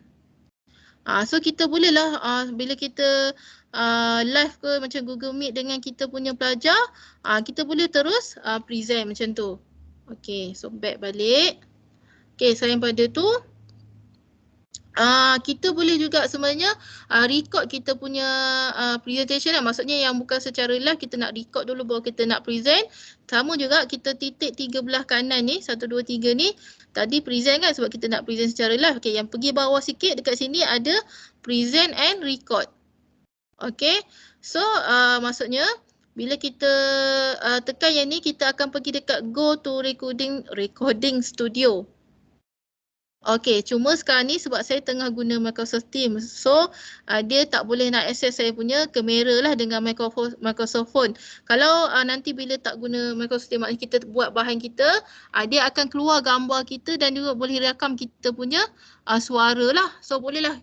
So kita bolehlah bila kita live ke macam Google Meet dengan kita punya pelajar, kita boleh terus present macam tu. Okay, so back balik. Okay, selain pada tu, kita boleh juga sebenarnya record kita punya presentation lah. Maksudnya yang bukan secara live, kita nak record dulu baru kita nak present. Sama juga kita titik 3 belah kanan ni, 1, 2, 3 ni. Tadi present kan sebab kita nak present secara live. Okay, yang pergi bawah sikit dekat sini ada present and record. Okay, so maksudnya bila kita tekan yang ni, kita akan pergi dekat go to recording studio. Okay, cuma sekarang ni sebab saya tengah guna Microsoft Teams. So, dia tak boleh nak access saya punya kamera lah dengan Microsoft Phone. Kalau nanti bila tak guna Microsoft Teams, maknanya kita buat bahan kita, dia akan keluar gambar kita dan juga boleh rakam kita punya suara lah. So, bolehlah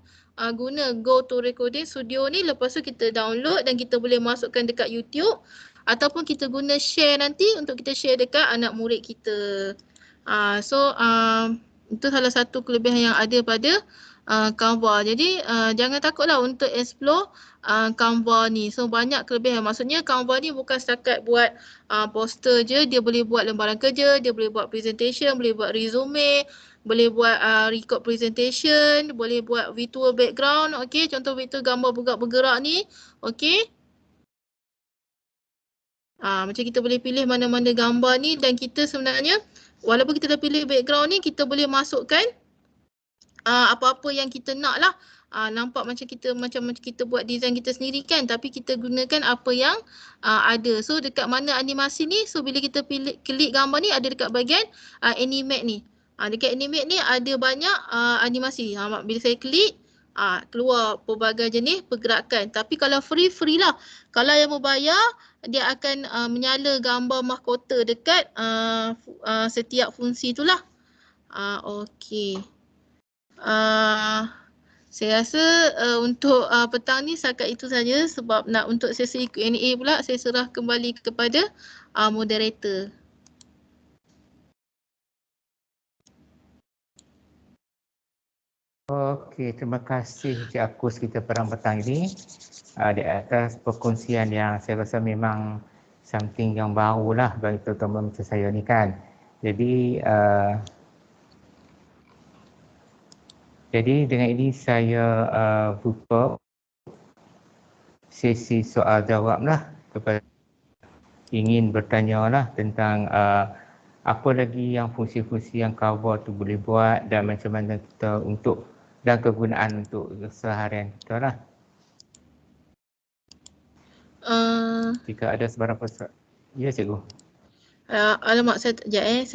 guna Go to Recording Studio ni, lepas tu kita download dan kita boleh masukkan dekat YouTube. Ataupun kita guna share nanti untuk kita share dekat anak murid kita. Itu salah satu kelebihan yang ada pada Canva. Jadi jangan takutlah untuk explore Canva ni. So banyak kelebihan. Maksudnya Canva ni bukan setakat buat poster je, dia boleh buat lembaran kerja, dia boleh buat presentation, boleh buat resume, boleh buat record presentation, boleh buat virtual background, okey, contoh virtual gambar bergerak ni, okey. Macam kita boleh pilih mana-mana gambar ni dan kita sebenarnya walaupun kita dah pilih background ni, kita boleh masukkan apa-apa yang kita nak lah. Nampak macam kita buat design kita sendiri kan, tapi kita gunakan apa yang ada. So dekat mana animasi ni, so bila kita klik gambar ni ada dekat bahagian animate ni. Dekat animate ni ada banyak animasi. Bila saya klik, keluar pelbagai jenis pergerakan. Tapi kalau free lah. Kalau yang berbayar, dia akan menyala gambar mahkota dekat setiap fungsi tu lah. Okey. Saya rasa untuk petang ni setakat itu saja, sebab nak untuk sesi Q&A pula saya serah kembali kepada moderator. Okey, terima kasih Cik Akus kita perang petang ini di atas perkongsian yang saya rasa memang something yang baru lah bagi teman-teman macam saya ni kan. Jadi dengan ini saya buka sesi soal jawab lah kepada ingin bertanya lah tentang apa lagi yang fungsi-fungsi yang Canva tu boleh buat dan macam mana kita untuk dan kegunaan untuk seharian kita lah. Jika ada sebarang persoalan. Ya cikgu. Alamak, saya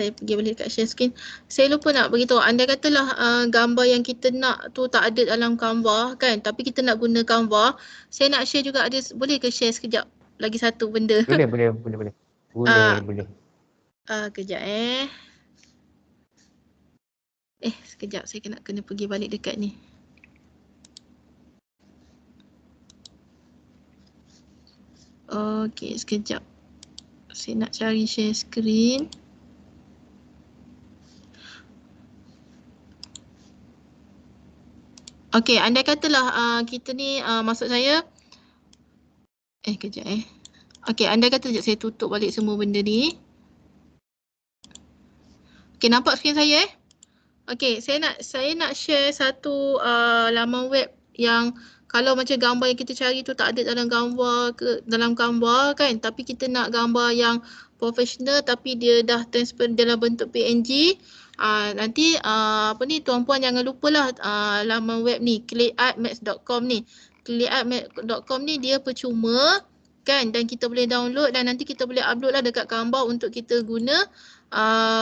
pergi balik kat share screen. Saya lupa nak beritahu, andai katalah gambar yang kita nak tu tak ada dalam Canva kan, tapi kita nak guna Canva, saya nak share juga, ada boleh ke share sekejap lagi satu benda? Boleh. Boleh. Kejap sekejap, saya kena pergi balik dekat ni. Okey, sekejap. Saya nak cari share screen. Okey, andai katalah kita ni maksud saya kejap Okey, andai kata sekejap saya tutup balik semua benda ni. Okey, nampak skrin saya Okey, saya nak share satu laman web yang kalau macam gambar yang kita cari tu tak ada dalam Canva kan, tapi kita nak gambar yang profesional tapi dia dah transparent dalam bentuk PNG. Nanti tuan-puan jangan lupalah laman web ni, clayartmax.com ni. Clayartmax.com ni dia percuma kan, dan kita boleh download dan nanti kita boleh upload lah dekat Canva untuk kita guna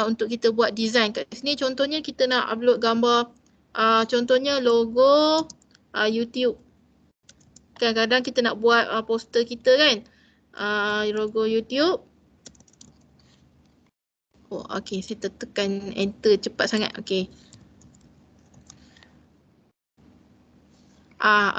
untuk kita buat design. Kat sini contohnya kita nak upload gambar contohnya logo YouTube. Kadang-kadang kita nak buat poster kita kan, logo YouTube. Okey, saya tekan enter cepat sangat. Okey.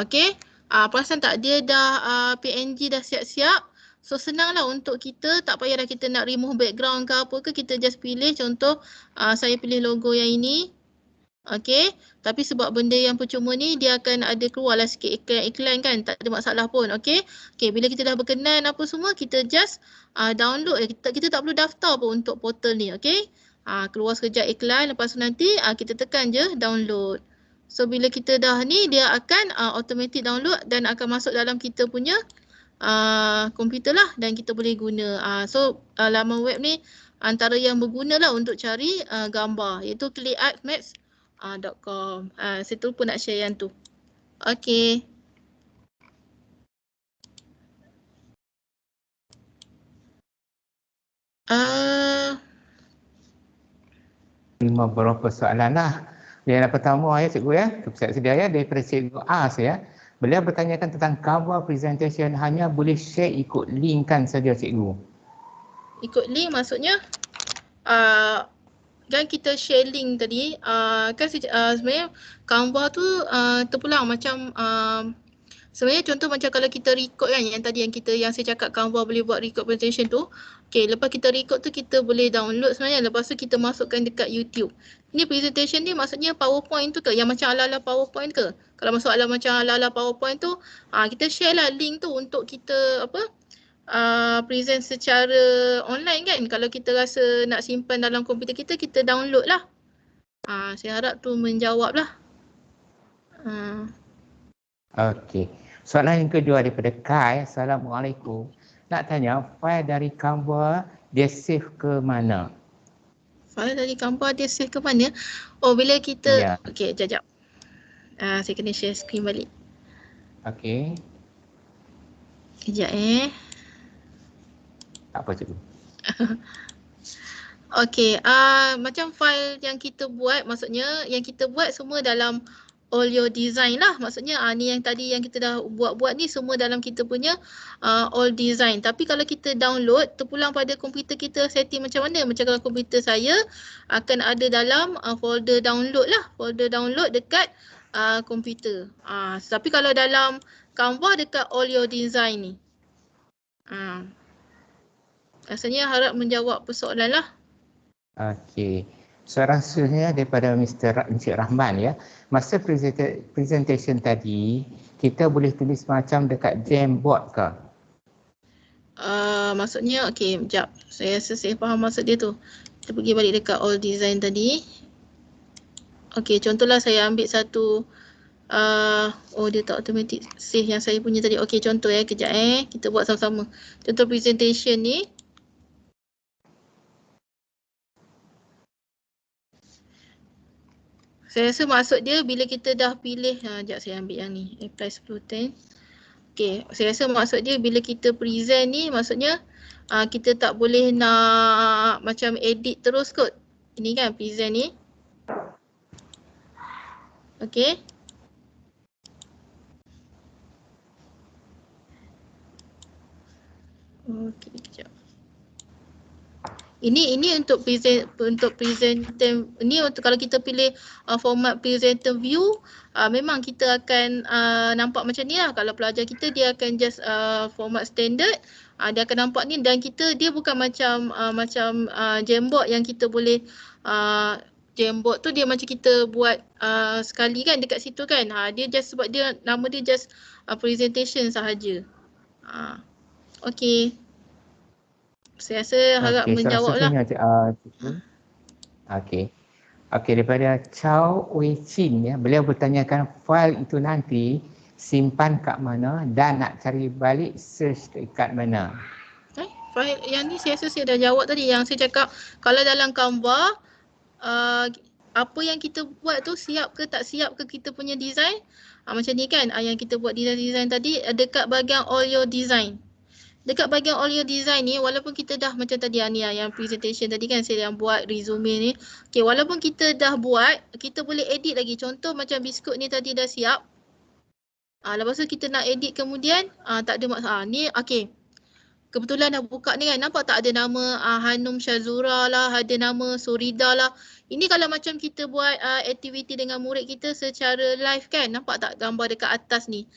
Okey. Perasan tak, dia dah PNG dah siap-siap. So senanglah untuk kita, tak payah dah kita nak remove background ke apa ke, kita just pilih contoh saya pilih logo yang ini. Okey, tapi sebab benda yang percuma ni dia akan ada keluarlah sikit iklan kan, tak ada masalah pun. Okey. Okey, bila kita dah berkenan apa semua, kita just download. Kita tak perlu daftar pun untuk portal ni. Okey. Keluar sekejap iklan, lepas tu nanti kita tekan je download. So bila kita dah ni, dia akan automatic download dan akan masuk dalam kita punya komputer lah dan kita boleh guna. So laman web ni antara yang berguna lah untuk cari gambar, iaitu clayartmax.com. Saya terlupa nak share yang tu. Okey. Lima beberapa soalan lah. Yang pertama ya cikgu ya, saya sedia ya daripada cikgu As ya. Beliau bertanyakan tentang Canva presentation, hanya boleh share ikut link kan saja cikgu. Ikut link maksudnya kan kita share link tadi, kan sebenarnya Canva tu terpulang macam sebenarnya contoh macam kalau kita record kan, yang tadi yang saya cakap Canva boleh buat record presentation tu, Okay, lepas kita record tu kita boleh download sebenarnya. Lepas tu kita masukkan dekat YouTube. Ni presentation ni maksudnya PowerPoint tu ke? Yang macam ala-ala PowerPoint ke? Kalau masuk macam ala-ala PowerPoint tu, kita share lah link tu untuk kita present secara online kan. Kalau kita rasa nak simpan dalam komputer kita, kita download lah. Saya harap tu menjawab lah. Okey. Soalan yang kedua daripada Kai. Assalamualaikum. Nak tanya, file dari Canva dia save ke mana? File dari Canva dia save ke mana? Oh, bila kita... Ya. Okey, sekejap. Saya kena share screen balik. Okey. Sekejap Tak apa cikgu. Okey, macam file yang kita buat, maksudnya yang kita buat semua dalam all your design lah. Maksudnya ni yang tadi yang kita dah buat-buat ni semua dalam kita punya all design. Tapi kalau kita download, terpulang pada komputer kita setting macam mana? Macam kalau komputer saya akan ada dalam folder download lah. Folder download dekat komputer. Tapi kalau dalam Canva dekat all your design ni. Rasanya harap menjawab persoalan lah. Okey. Soalan seterusnya daripada Encik Rahman ya. Masa presentation tadi, kita boleh tulis macam dekat Jamboard ke? Maksudnya, okey, sekejap. Saya rasa saya faham maksud dia tu. Kita pergi balik dekat all design tadi. Okey, contohlah saya ambil satu, dia tak automatic save yang saya punya tadi. Okey, contoh kejap kita buat sama-sama. Contoh presentation ni. Saya rasa maksud dia bila kita dah pilih, sekejap saya ambil yang ni, apply 10/10. Okay, saya rasa maksud dia bila kita present ni maksudnya kita tak boleh nak macam edit terus kot. Ini kan present ni. Okay. Okay, kejap. Ini untuk presenter ni, untuk kalau kita pilih format presenter view, memang kita akan nampak macam ni lah. Kalau pelajar kita dia akan just format standard, dia akan nampak ni, dan dia bukan macam Jamboard yang kita boleh Jamboard tu dia macam kita buat sekali kan dekat situ kan. Dia just sebab dia nama dia just presentation sahaja. Okey. Saya rasa harap menjawab lah. Okey. Okey, daripada Chow Wei Chin ya. Beliau bertanyakan file itu nanti simpan kat mana dan nak cari balik search dekat mana. File yang ni saya rasa saya dah jawab tadi. Yang saya cakap kalau dalam Canva, apa yang kita buat tu siap ke tak siap ke kita punya design. Macam ni kan, yang kita buat design tadi dekat bahagian all your design. Dekat bahagian all your design ni, walaupun kita dah macam tadi ni yang presentation tadi kan saya yang buat resume ni. Okay, walaupun kita dah buat, kita boleh edit lagi. Contoh macam biskut ni tadi dah siap. Lepas tu kita nak edit kemudian, tak ada masalah. Ni okay. Kebetulan dah buka ni kan, nampak tak ada nama Hanum Syazura lah, ada nama Surida lah. Ini kalau macam kita buat aktiviti dengan murid kita secara live kan, nampak tak gambar dekat atas ni?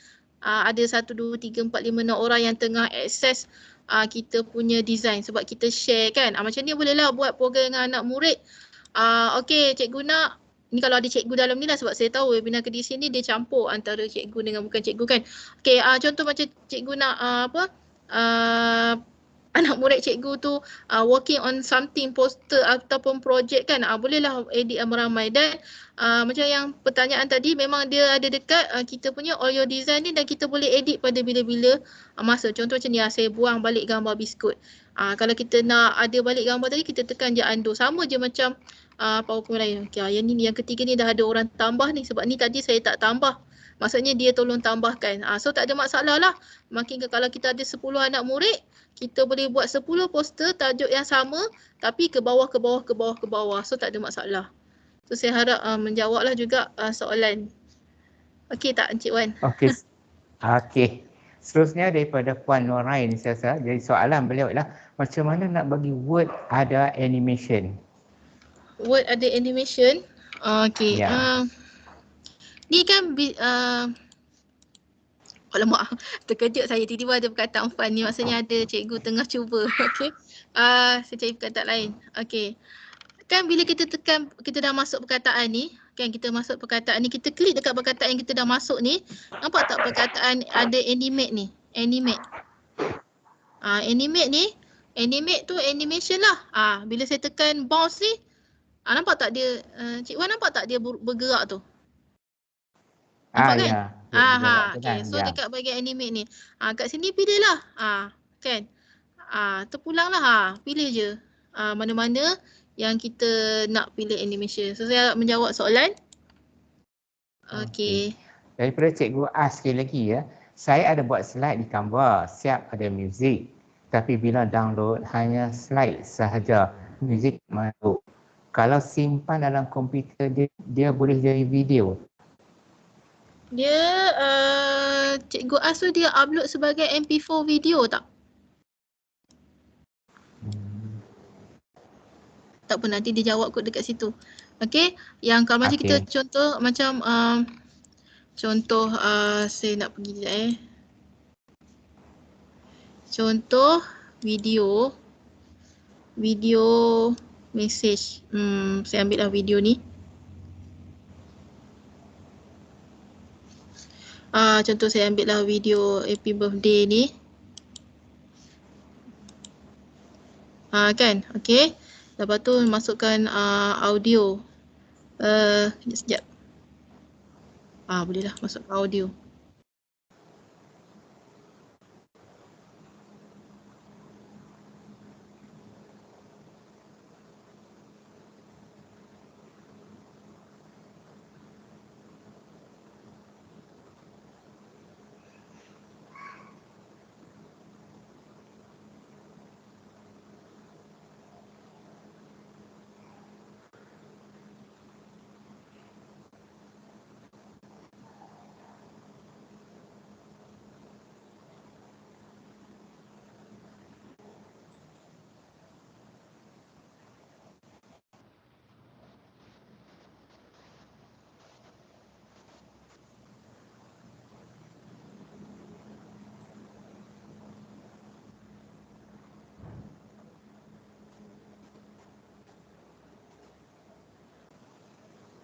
Ada 1, 2, 3, 4, 5, 6 orang yang tengah akses kita punya design sebab kita share kan. Macam ni bolehlah buat program dengan anak murid. Okey, cikgu nak, ni kalau ada cikgu dalam ni lah sebab saya tahu webinar kedisi ni dia campur antara cikgu dengan bukan cikgu kan. Okey, contoh macam cikgu nak anak murid cikgu tu working on something, poster ataupun projek kan, bolehlah edit ramai-ramai. Dan macam yang pertanyaan tadi memang dia ada dekat kita punya all your design ni dan kita boleh edit pada bila-bila masa. Contoh macam ni, saya buang balik gambar biskut. Kalau kita nak ada balik gambar tadi, kita tekan je undo. Sama je macam PowerPoint lain. Okay, yang ketiga ni dah ada orang tambah ni sebab ni tadi saya tak tambah. Maksudnya dia tolong tambahkan. So tak ada masalah lah. Makin kalau kita ada 10 anak murid, kita boleh buat 10 poster tajuk yang sama tapi ke bawah. So tak ada masalah. So saya harap menjawablah juga soalan. Okey tak Encik Wan? Okey. Okey. Seterusnya daripada Puan Norain saya rasa. Jadi soalan beliau ialah macam mana nak bagi Word ada animation? Word ada animation? Okey. Ya. Ni kan Alamak, terkejut saya tiba-tiba ada perkataan fun ni, maksudnya ada cikgu tengah cuba. Okey. Saya cari perkataan lain. Okey. Kan bila kita tekan, kita dah masuk perkataan ni, kan kita masuk perkataan ni, kita klik dekat perkataan yang kita dah masuk ni, nampak tak perkataan ada animate ni? Animate. Animate ni, animate tu animation lah. Bila saya tekan bounce ni, nampak tak dia, Cik Wan nampak tak dia bergerak tu? Nampak kan? Ya. Dia Okay. kan, So ya. dekat bahagian animate ni, kat sini pilih lah. Kan? Terpulang lah. Pilih je. Mana-mana yang kita nak pilih animation. So saya menjawab soalan. Okay. Daripada Cikgu A sekali lagi ya. Saya ada buat slide di Canva, siap ada muzik. Tapi bila download hanya slide sahaja, muzik masuk. Kalau simpan dalam komputer dia boleh jadi video. Dia, Cikgu As tu dia upload sebagai MP4 video tak? Tak apa, nanti dia jawab kot dekat situ. Okay, yang kalau macam kita contoh macam contoh saya nak pergi sekejap contoh video message. Saya ambil lah video ni. Contoh saya ambil lah video happy birthday ni. Kan, okay. Lepas tu masukkan audio. Sekejap. Boleh lah masuk audio.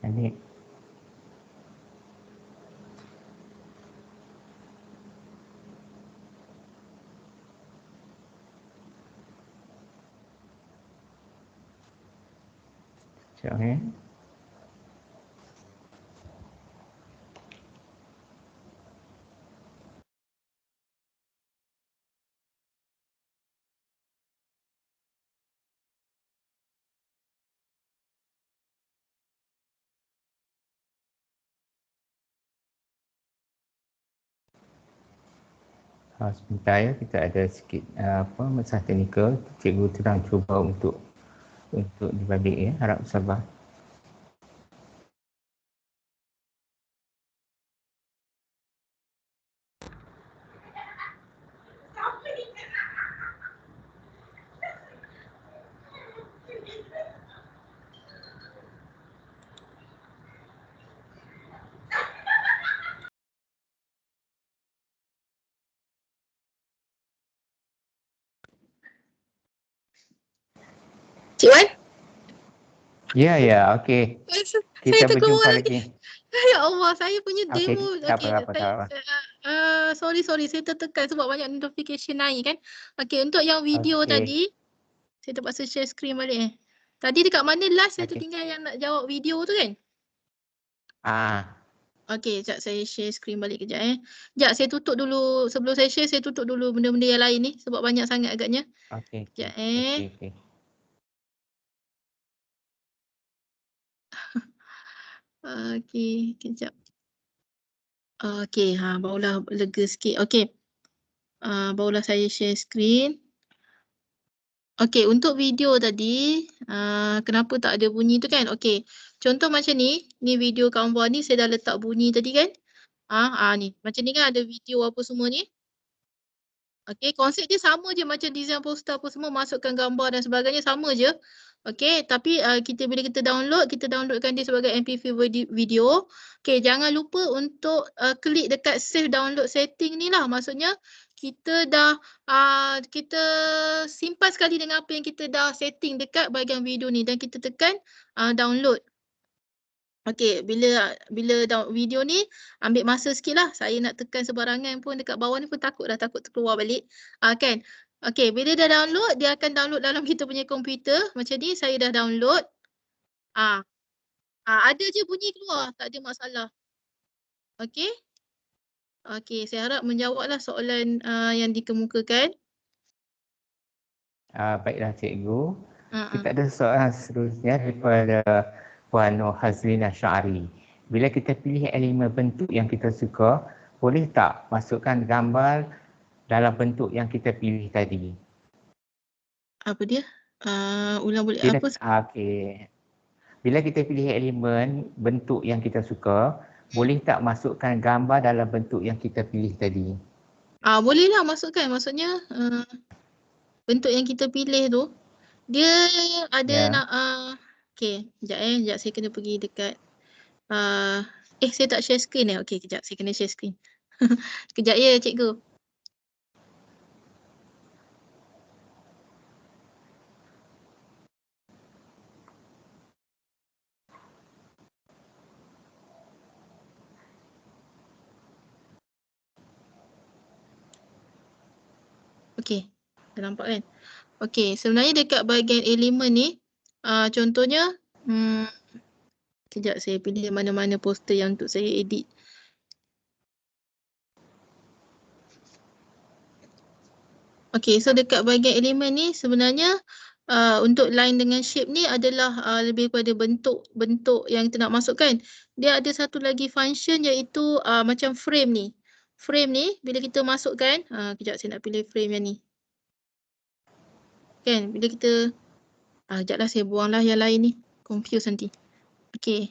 Ini okay. Sebentar ya, kita ada sikit masalah teknikal. Cikgu sedang cuba untuk dibalik ya, harap sabar. Cik Wan? Ya, okey. Kita berjumpa lagi. Ya Allah, saya punya demo. Tak apa. Sorry, saya tertekan sebab banyak notification naik kan. Okay, untuk yang video tadi, saya terpaksa share screen balik. Tadi dekat mana last saya tertinggal yang nak jawab video tu kan? Okay, sekejap saya share screen balik kejap Sekejap, saya tutup dulu. Sebelum saya share, saya tutup dulu benda-benda yang lain ni sebab banyak sangat agaknya. Okey. Sekejap Okey. Okay, kejap. Okay, barulah lega sikit. Okay, barulah saya share screen. Okay, untuk video tadi, kenapa tak ada bunyi tu kan? Okay, contoh macam ni video Canva ni saya dah letak bunyi tadi kan? Ni, macam ni kan ada video apa semua ni. Okay, konsep dia sama je macam design poster apa semua, masukkan gambar dan sebagainya sama je. Okey, tapi bila kita downloadkan dia sebagai MP4 video. Okey, jangan lupa untuk klik dekat save download setting ni lah. Maksudnya kita dah kita simpan sekali dengan apa yang kita dah setting dekat bahagian video ni dan kita tekan download. Okey, bila video ni ambil masa sikit lah. Saya nak tekan sebarangan pun dekat bawah ni pun takut terkeluar balik. Kan? Okey, bila dah download, dia akan download dalam kita punya komputer. Macam ni, saya dah download. Ada je bunyi keluar, tak ada masalah. Okey. Okey, saya harap menjawablah soalan yang dikemukakan. Baiklah cikgu. Kita ada soalan seterusnya daripada Puan Nur Hazlina Syari. Bila kita pilih elemen bentuk yang kita suka, boleh tak masukkan gambar dalam bentuk yang kita pilih tadi? Apa dia? Ulang boleh apa? Okey. Bila kita pilih elemen bentuk yang kita suka, boleh tak masukkan gambar dalam bentuk yang kita pilih tadi? Bolehlah masukkan. Maksudnya bentuk yang kita pilih tu dia ada nak okey, kejap saya kena pergi dekat saya tak share screen okey, kejap saya kena share screen. Kejap ya cikgu. Okey, dah nampak kan? Okey, sebenarnya dekat bahagian elemen ni contohnya kejap saya pilih mana-mana poster yang untuk saya edit. Okey, so dekat bahagian elemen ni sebenarnya untuk line dengan shape ni adalah lebih kepada bentuk yang kita nak masukkan. Dia ada satu lagi function iaitu macam frame ni. Frame ni bila kita masukkan, kejap saya nak pilih frame yang ni. Kan, bila kita kejaplah saya buanglah yang lain ni. Confuse nanti. Okey.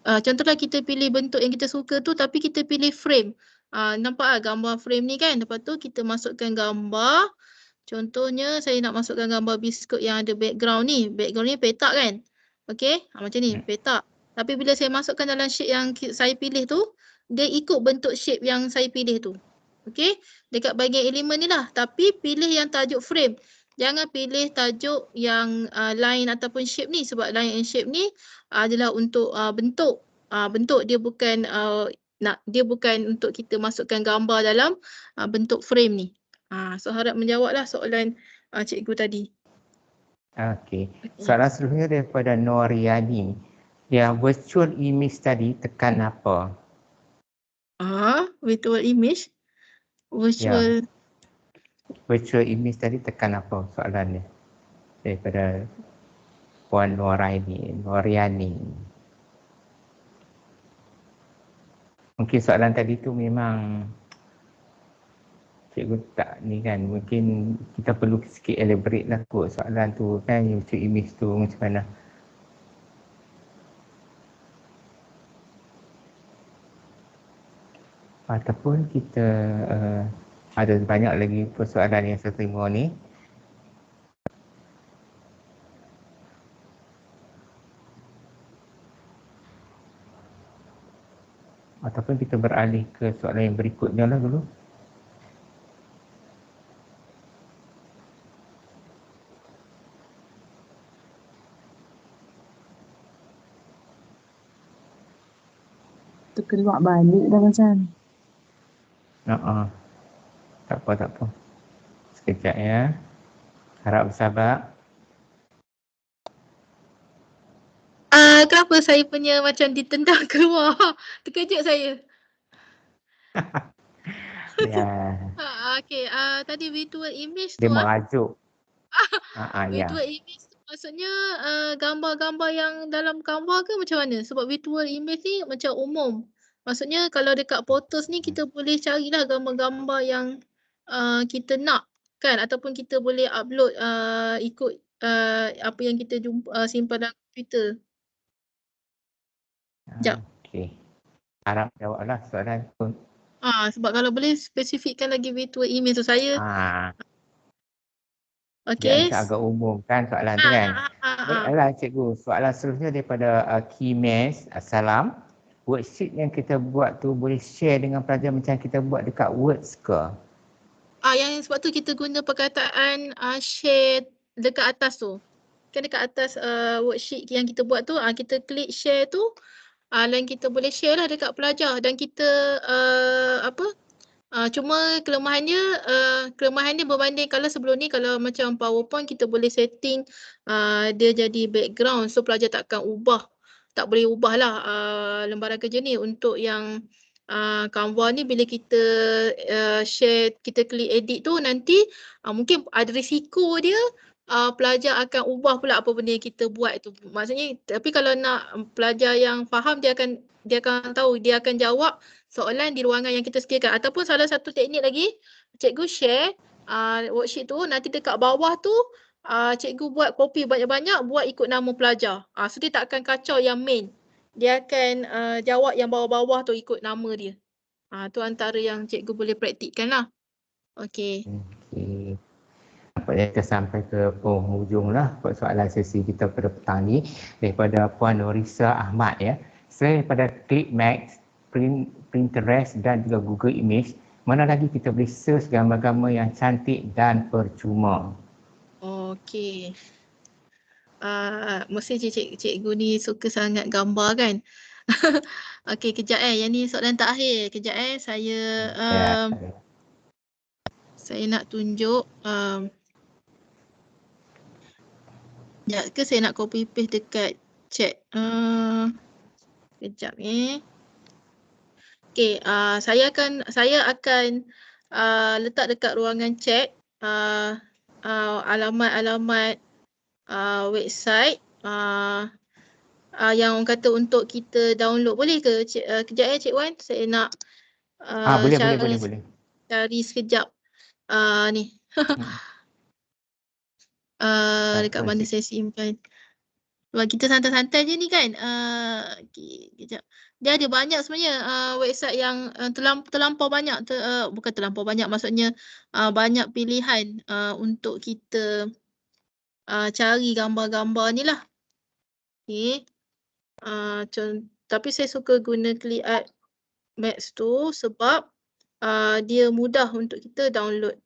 Contohlah kita pilih bentuk yang kita suka tu tapi kita pilih frame. Nampak gambar frame ni kan? Lepas tu kita masukkan gambar. Contohnya saya nak masukkan gambar biskut yang ada background ni. Background ni petak kan? Okey, macam ni, petak. Tapi bila saya masukkan dalam shape yang saya pilih tu, dia ikut bentuk shape yang saya pilih tu. Okey, dekat bahagian elemen ni lah. Tapi pilih yang tajuk frame. Jangan pilih tajuk yang line ataupun shape ni. Sebab line and shape ni adalah untuk bentuk. Bentuk dia bukan untuk kita masukkan gambar dalam bentuk frame ni. So harap menjawablah soalan cikgu tadi. Okey. Soalan seterusnya daripada Noriani. Yang virtual image tadi tekan apa? Virtual image? Virtual image tadi tekan apa soalannya? Daripada Puan Noriani. Mungkin soalan tadi tu memang cikgu tak ni kan, mungkin kita perlu sikit elaborate lah kot soalan tu kan, virtual image tu macam mana. Ataupun kita ada banyak lagi persoalan yang saya terima ni. Ataupun kita beralih ke soalan yang berikutnya lah dulu. Terkeluar balik dah macam. Tak apa. Sekejap ya. Harap bersabar. Kenapa saya punya macam ditendang keluar? Terkejut saya. Ya. Okey, tadi virtual image Dia tu merajuk. virtual image tu maksudnya gambar-gambar yang dalam Canva ke macam mana? Sebab virtual image ni macam umum. Maksudnya kalau dekat Photos ni kita boleh carilah gambar-gambar yang kita nak kan, ataupun kita boleh upload ikut apa yang kita simpan dalam komputer. Sekejap. Okey. Harap jawablah soalan tu. Sebab kalau boleh spesifikkan lagi virtual image tu saya. Okey. Dia agak umum kan soalan tu kan. Baiklah cikgu, soalan seterusnya daripada Kimes. Assalam. Worksheet yang kita buat tu boleh share dengan pelajar macam kita buat dekat Words ke? Yang sebab tu kita guna perkataan share dekat atas tu. Kan dekat atas worksheet yang kita buat tu, kita klik share tu, dan kita boleh share lah dekat pelajar dan kita cuma kelemahannya berbanding kalau sebelum ni, kalau macam PowerPoint kita boleh setting dia jadi background, so pelajar tak boleh ubah lah lembaran kerja ni. Untuk yang Canva ni bila kita share, kita klik edit tu, nanti mungkin ada risiko dia pelajar akan ubah pula apa benda yang kita buat tu. Maksudnya, tapi kalau nak pelajar yang faham, dia akan tahu, dia akan jawab soalan di ruangan yang kita sediakan. Ataupun salah satu teknik lagi, cikgu share worksheet tu, nanti dekat bawah tu cikgu buat copy banyak-banyak, buat ikut nama pelajar. So dia tak akan kacau yang main. Dia akan jawab yang bawah-bawah tu ikut nama dia. Tu antara yang cikgu boleh praktikkan lah. Okey. Okey. Nampaknya kita sampai ke penghujung lah soalan sesi kita pada petang ni daripada Puan Norisa Ahmad ya. Selain daripada ClickMax, Pinterest dan juga Google Image, mana lagi kita boleh search gambar-gambar yang cantik dan percuma? Okey. Mesti cikgu ni suka sangat gambar kan. Okey, kejap yang ni soalan terakhir. Kejap saya nak tunjuk. Sekejap ke saya nak copy paste dekat chat. Kejap Okey, saya akan letak dekat ruangan chat alamat-alamat website yang orang kata untuk kita download. Boleh ke kejap Cik Wan? Saya nak boleh. Cari sekejap ni. Dekat mana saya simpan. Sebab kita santai-santai je ni kan. Okay, kejap. Dia ada banyak sebenarnya website yang terlampau banyak. Bukan terlampau banyak, maksudnya banyak pilihan untuk kita cari gambar-gambar ni lah. Okay. Tapi saya suka guna ClickArt Max tu sebab dia mudah untuk kita download.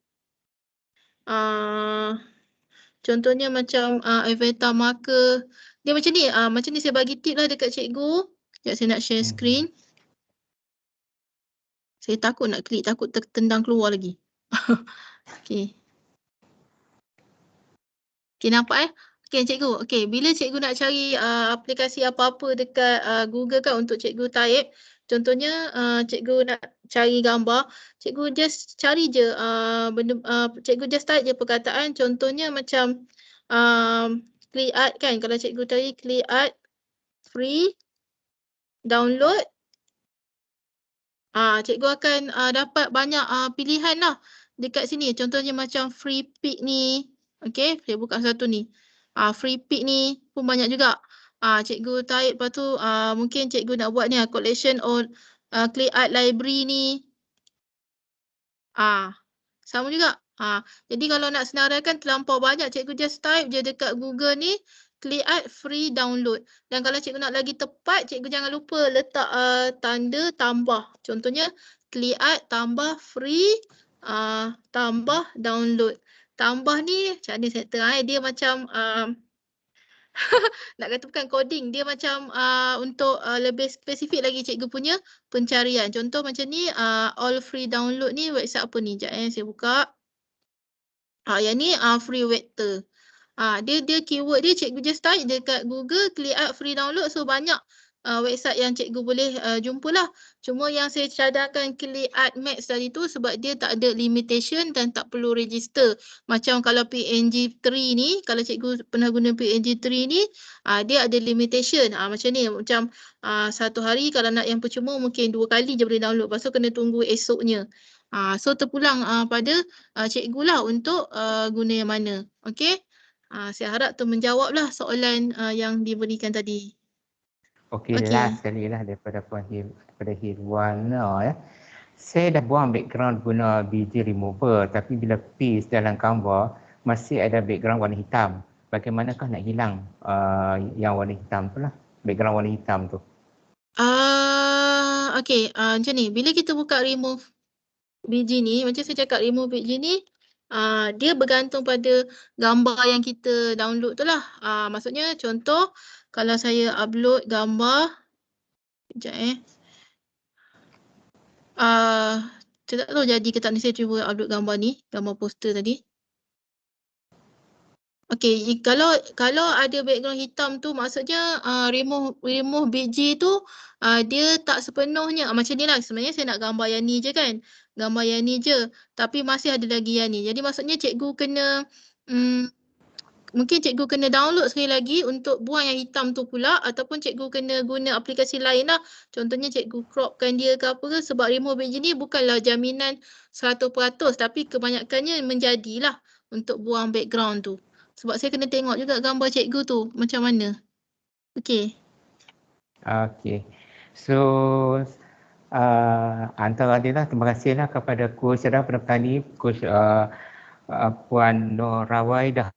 Contohnya macam avatar marker. Dia macam ni saya bagi tip lah dekat cikgu. Sekejap saya nak share screen. Saya takut nak klik, takut tertendang keluar lagi. Okay. Okay, nampak Okay cikgu. Okay, bila cikgu nak cari aplikasi apa-apa dekat Google kan untuk cikgu type. Contohnya cikgu nak cari gambar, cikgu just cari je cikgu just type je perkataan. Contohnya macam ClickArt kan. Kalau cikgu cari ClickArt free download, cikgu akan dapat banyak pilihan lah dekat sini. Contohnya macam free pick ni. Okay, saya buka satu ni. Free pick ni pun banyak juga. Cikgu type, lepas tu mungkin cikgu nak buat ni collection on ClickArt library ni. Sama juga. Jadi kalau nak senaraikan terlampau banyak, cikgu just type je dekat Google ni ClickArt free download. Dan kalau cikgu nak lagi tepat, cikgu jangan lupa letak tanda tambah. Contohnya ClickArt tambah free tambah download. Tambah ni macam ni saya terang dia macam nak kata bukan coding, dia macam untuk lebih spesifik lagi cikgu punya pencarian. Contoh macam ni all free download ni website apa ni? Sekejap saya buka. Yang ni free vector. Dia keyword dia cikgu just type dekat Google ClickArt free download, so banyak website yang cikgu boleh jumpa lah. Cuma yang saya cadangkan ClickArt Max tadi tu sebab dia tak ada limitation dan tak perlu register. Macam kalau PNG3 ni, kalau cikgu pernah guna PNG3 ni, dia ada limitation. Macam ni, macam satu hari kalau nak yang percuma mungkin 2 kali je boleh download. Lepas tu kena tunggu esoknya. So terpulang pada cikgu lah untuk guna yang mana. Okay. Saya harap tu menjawablah soalan yang diberikan tadi. Okey, last sekali lah daripada Hirwana ya. Saya dah buang background guna BG Remover, tapi bila paste dalam Canva, masih ada background warna hitam. Bagaimanakah nak hilang yang warna hitam tu lah, background warna hitam tu? Okay, macam ni. Bila kita buka remove biji ni, macam saya cakap remove biji ni, dia bergantung pada gambar yang kita download tu lah. Maksudnya contoh, kalau saya upload gambar, sekejap saya tak tahu jadi ke tak ni, saya cuba upload gambar ni, gambar poster tadi. Okay, kalau ada background hitam tu maksudnya remove biji tu dia tak sepenuhnya macam ni lah. Sebenarnya saya nak gambar yang ni je kan. Gambar yang ni je. Tapi masih ada lagi yang ni. Jadi maksudnya cikgu kena mungkin cikgu kena download sekali lagi untuk buang yang hitam tu pula, ataupun cikgu kena guna aplikasi lain lah. Contohnya cikgu cropkan dia ke apa ke, sebab remove biji ni bukanlah jaminan 100% tapi kebanyakannya menjadilah untuk buang background tu. Sebab saya kena tengok juga gambar cikgu tu macam mana. Okay. Okay. So antara dia lah, terima kasihlah kepada Coach Petani, Coach Puan Nur Rawaidah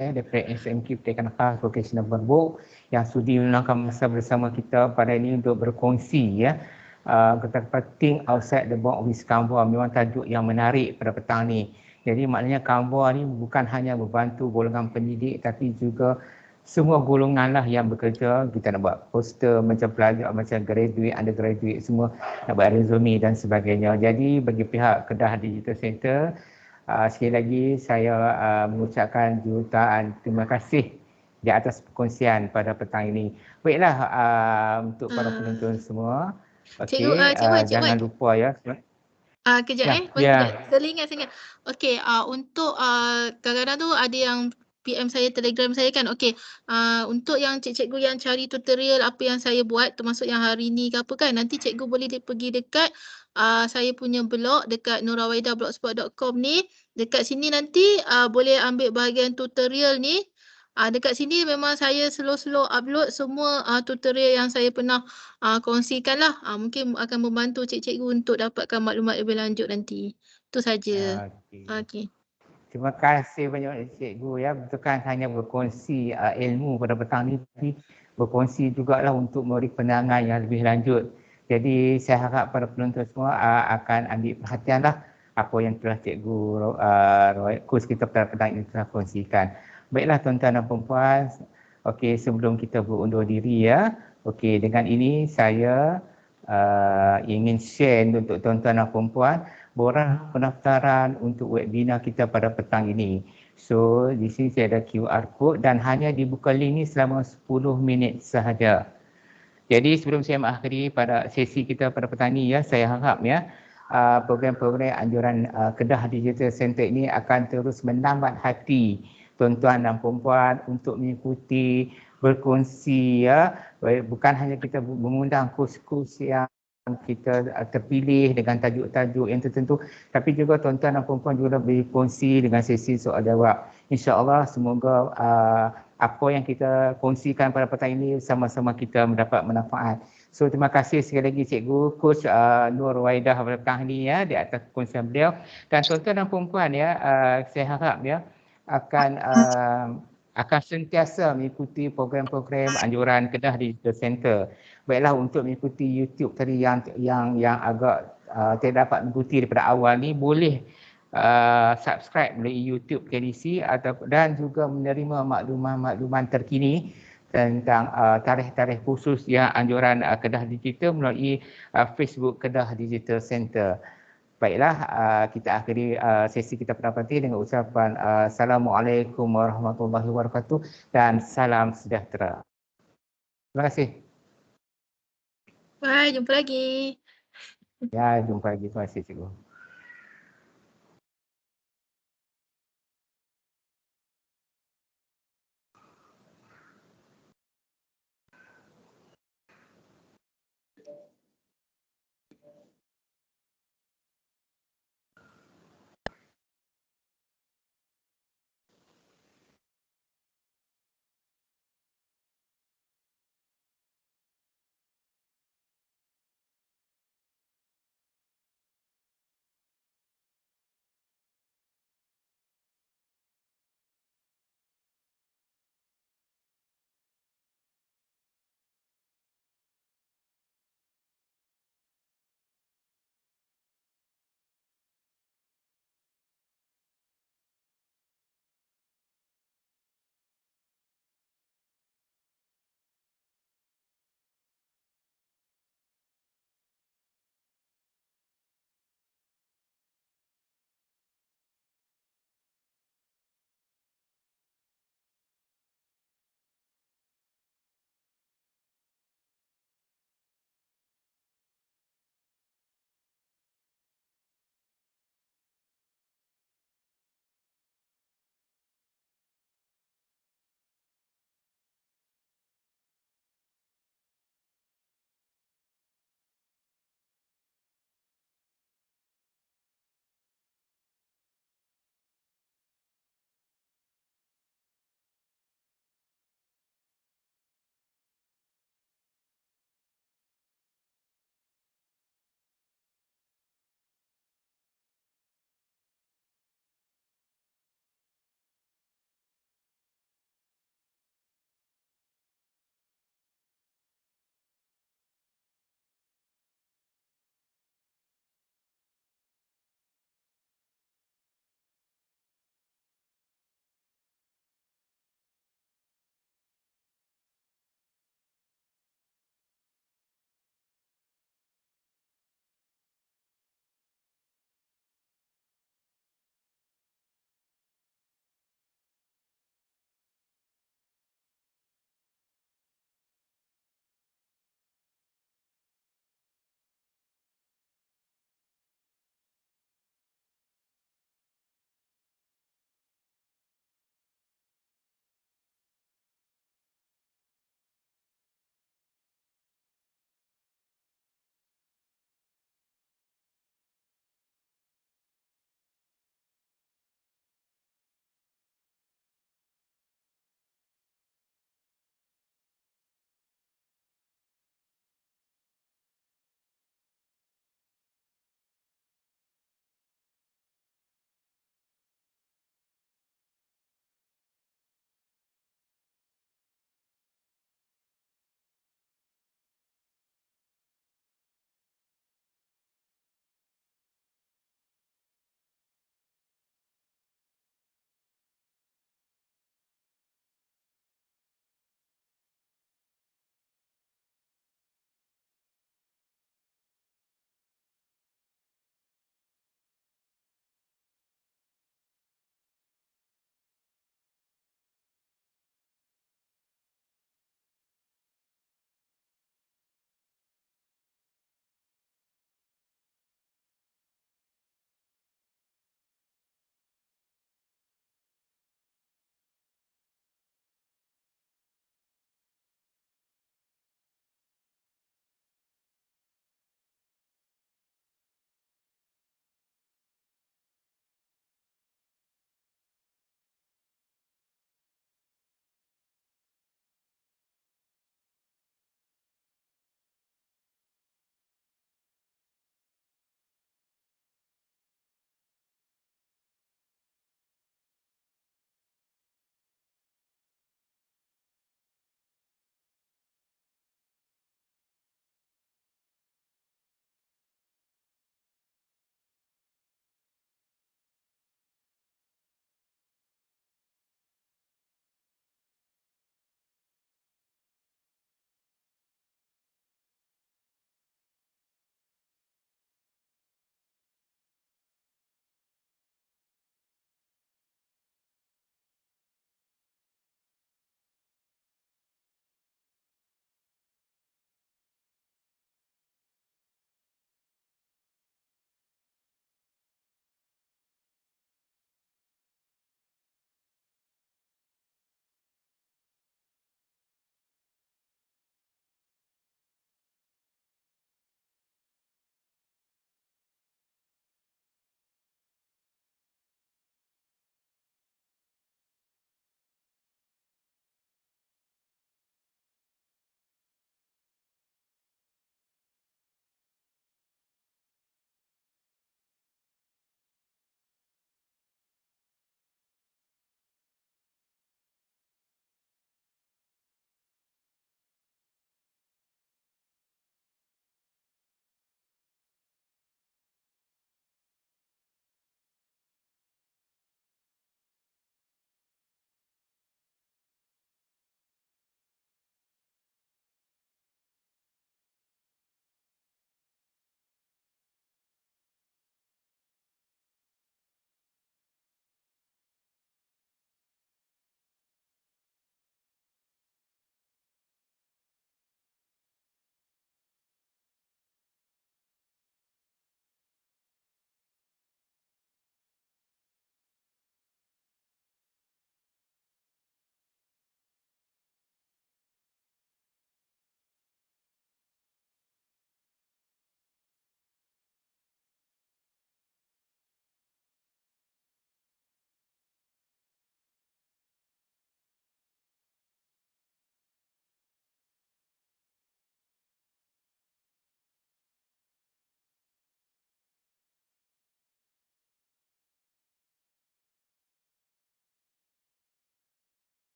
daripada SMQ Pendidikan Khas Vocational Berbuk yang sudi meluangkan masa bersama kita pada ini untuk berkongsi tentang think outside the box with Canva. Memang tajuk yang menarik pada petang ni. Jadi maknanya Canva ni bukan hanya membantu golongan pendidik tapi juga semua golongan lah yang bekerja. Kita nak buat poster macam pelajar, macam graduate, undergraduate, semua nak buat resume dan sebagainya. Jadi bagi pihak Kedah Digital Center, sekali lagi saya mengucapkan jutaan terima kasih di atas perkongsian pada petang ini. Baiklah untuk para penonton semua. Okey, jangan lupa ya. Kejap Saya ingat. Okey, untuk kadang-kadang tu ada yang PM saya, Telegram saya kan. Okey, untuk yang cikgu yang cari tutorial apa yang saya buat, termasuk yang hari ni ke apa kan, nanti cikgu boleh pergi dekat saya punya blog dekat nurawaida.blogspot.com ni. Dekat sini nanti boleh ambil bahagian tutorial ni. Dekat sini memang saya slow-slow upload semua tutorial yang saya pernah kongsikan lah. Mungkin akan membantu cikgu untuk dapatkan maklumat lebih lanjut nanti. Itu saja. Okay. Terima kasih banyak cikgu ya. Bukan hanya berkongsi ilmu pada petang ni, tapi berkongsi jugalah untuk memberi pandangan yang lebih lanjut. Jadi saya harap para penonton semua akan ambil perhatian lah apa yang telah cikgu kurs kita pada petang ini telah kongsikan. Baiklah tuan-tuan dan puan-puan, okey, sebelum kita berundur diri ya. Okey, dengan ini saya ingin share untuk tuan-tuan dan puan-puan borang pendaftaran untuk webinar kita pada petang ini. So, di sini saya ada QR code dan hanya dibuka link ni selama 10 minit sahaja. Jadi sebelum saya mengakhiri pada sesi kita pada petang ini ya, saya harap ya program-program anjuran Kedah Digital Center ini akan terus menambat hati tuan-tuan dan puan-puan untuk mengikuti, berkongsi ya. Bukan hanya kita mengundang kurs-kurs yang kita terpilih dengan tajuk-tajuk yang tertentu, tapi juga tuan-tuan dan puan-puan juga berkongsi dengan sesi soal jawab. InsyaAllah semoga apa yang kita kongsikan pada petang ini sama-sama kita mendapat manfaat. So terima kasih sekali lagi cikgu Coach Nur Rawaidah pada petang ini ya, di atas kongsian beliau. Dan tuan-tuan dan puan-puan ya, saya harap ya akan sentiasa mengikuti program-program anjuran Kedah Digital Center. Baiklah untuk mengikuti YouTube tadi yang agak tidak dapat mengikuti daripada awal ni, boleh subscribe melalui YouTube KDC dan juga menerima makluman-makluman terkini tentang tarikh-tarikh khusus yang anjuran Kedah Digital melalui Facebook Kedah Digital Center. Baiklah, kita akhiri sesi kita pada petang dengan ucapan Assalamualaikum warahmatullahi wabarakatuh dan salam sejahtera. Terima kasih. Bye, jumpa lagi. Ya, jumpa lagi. Terima kasih cikgu.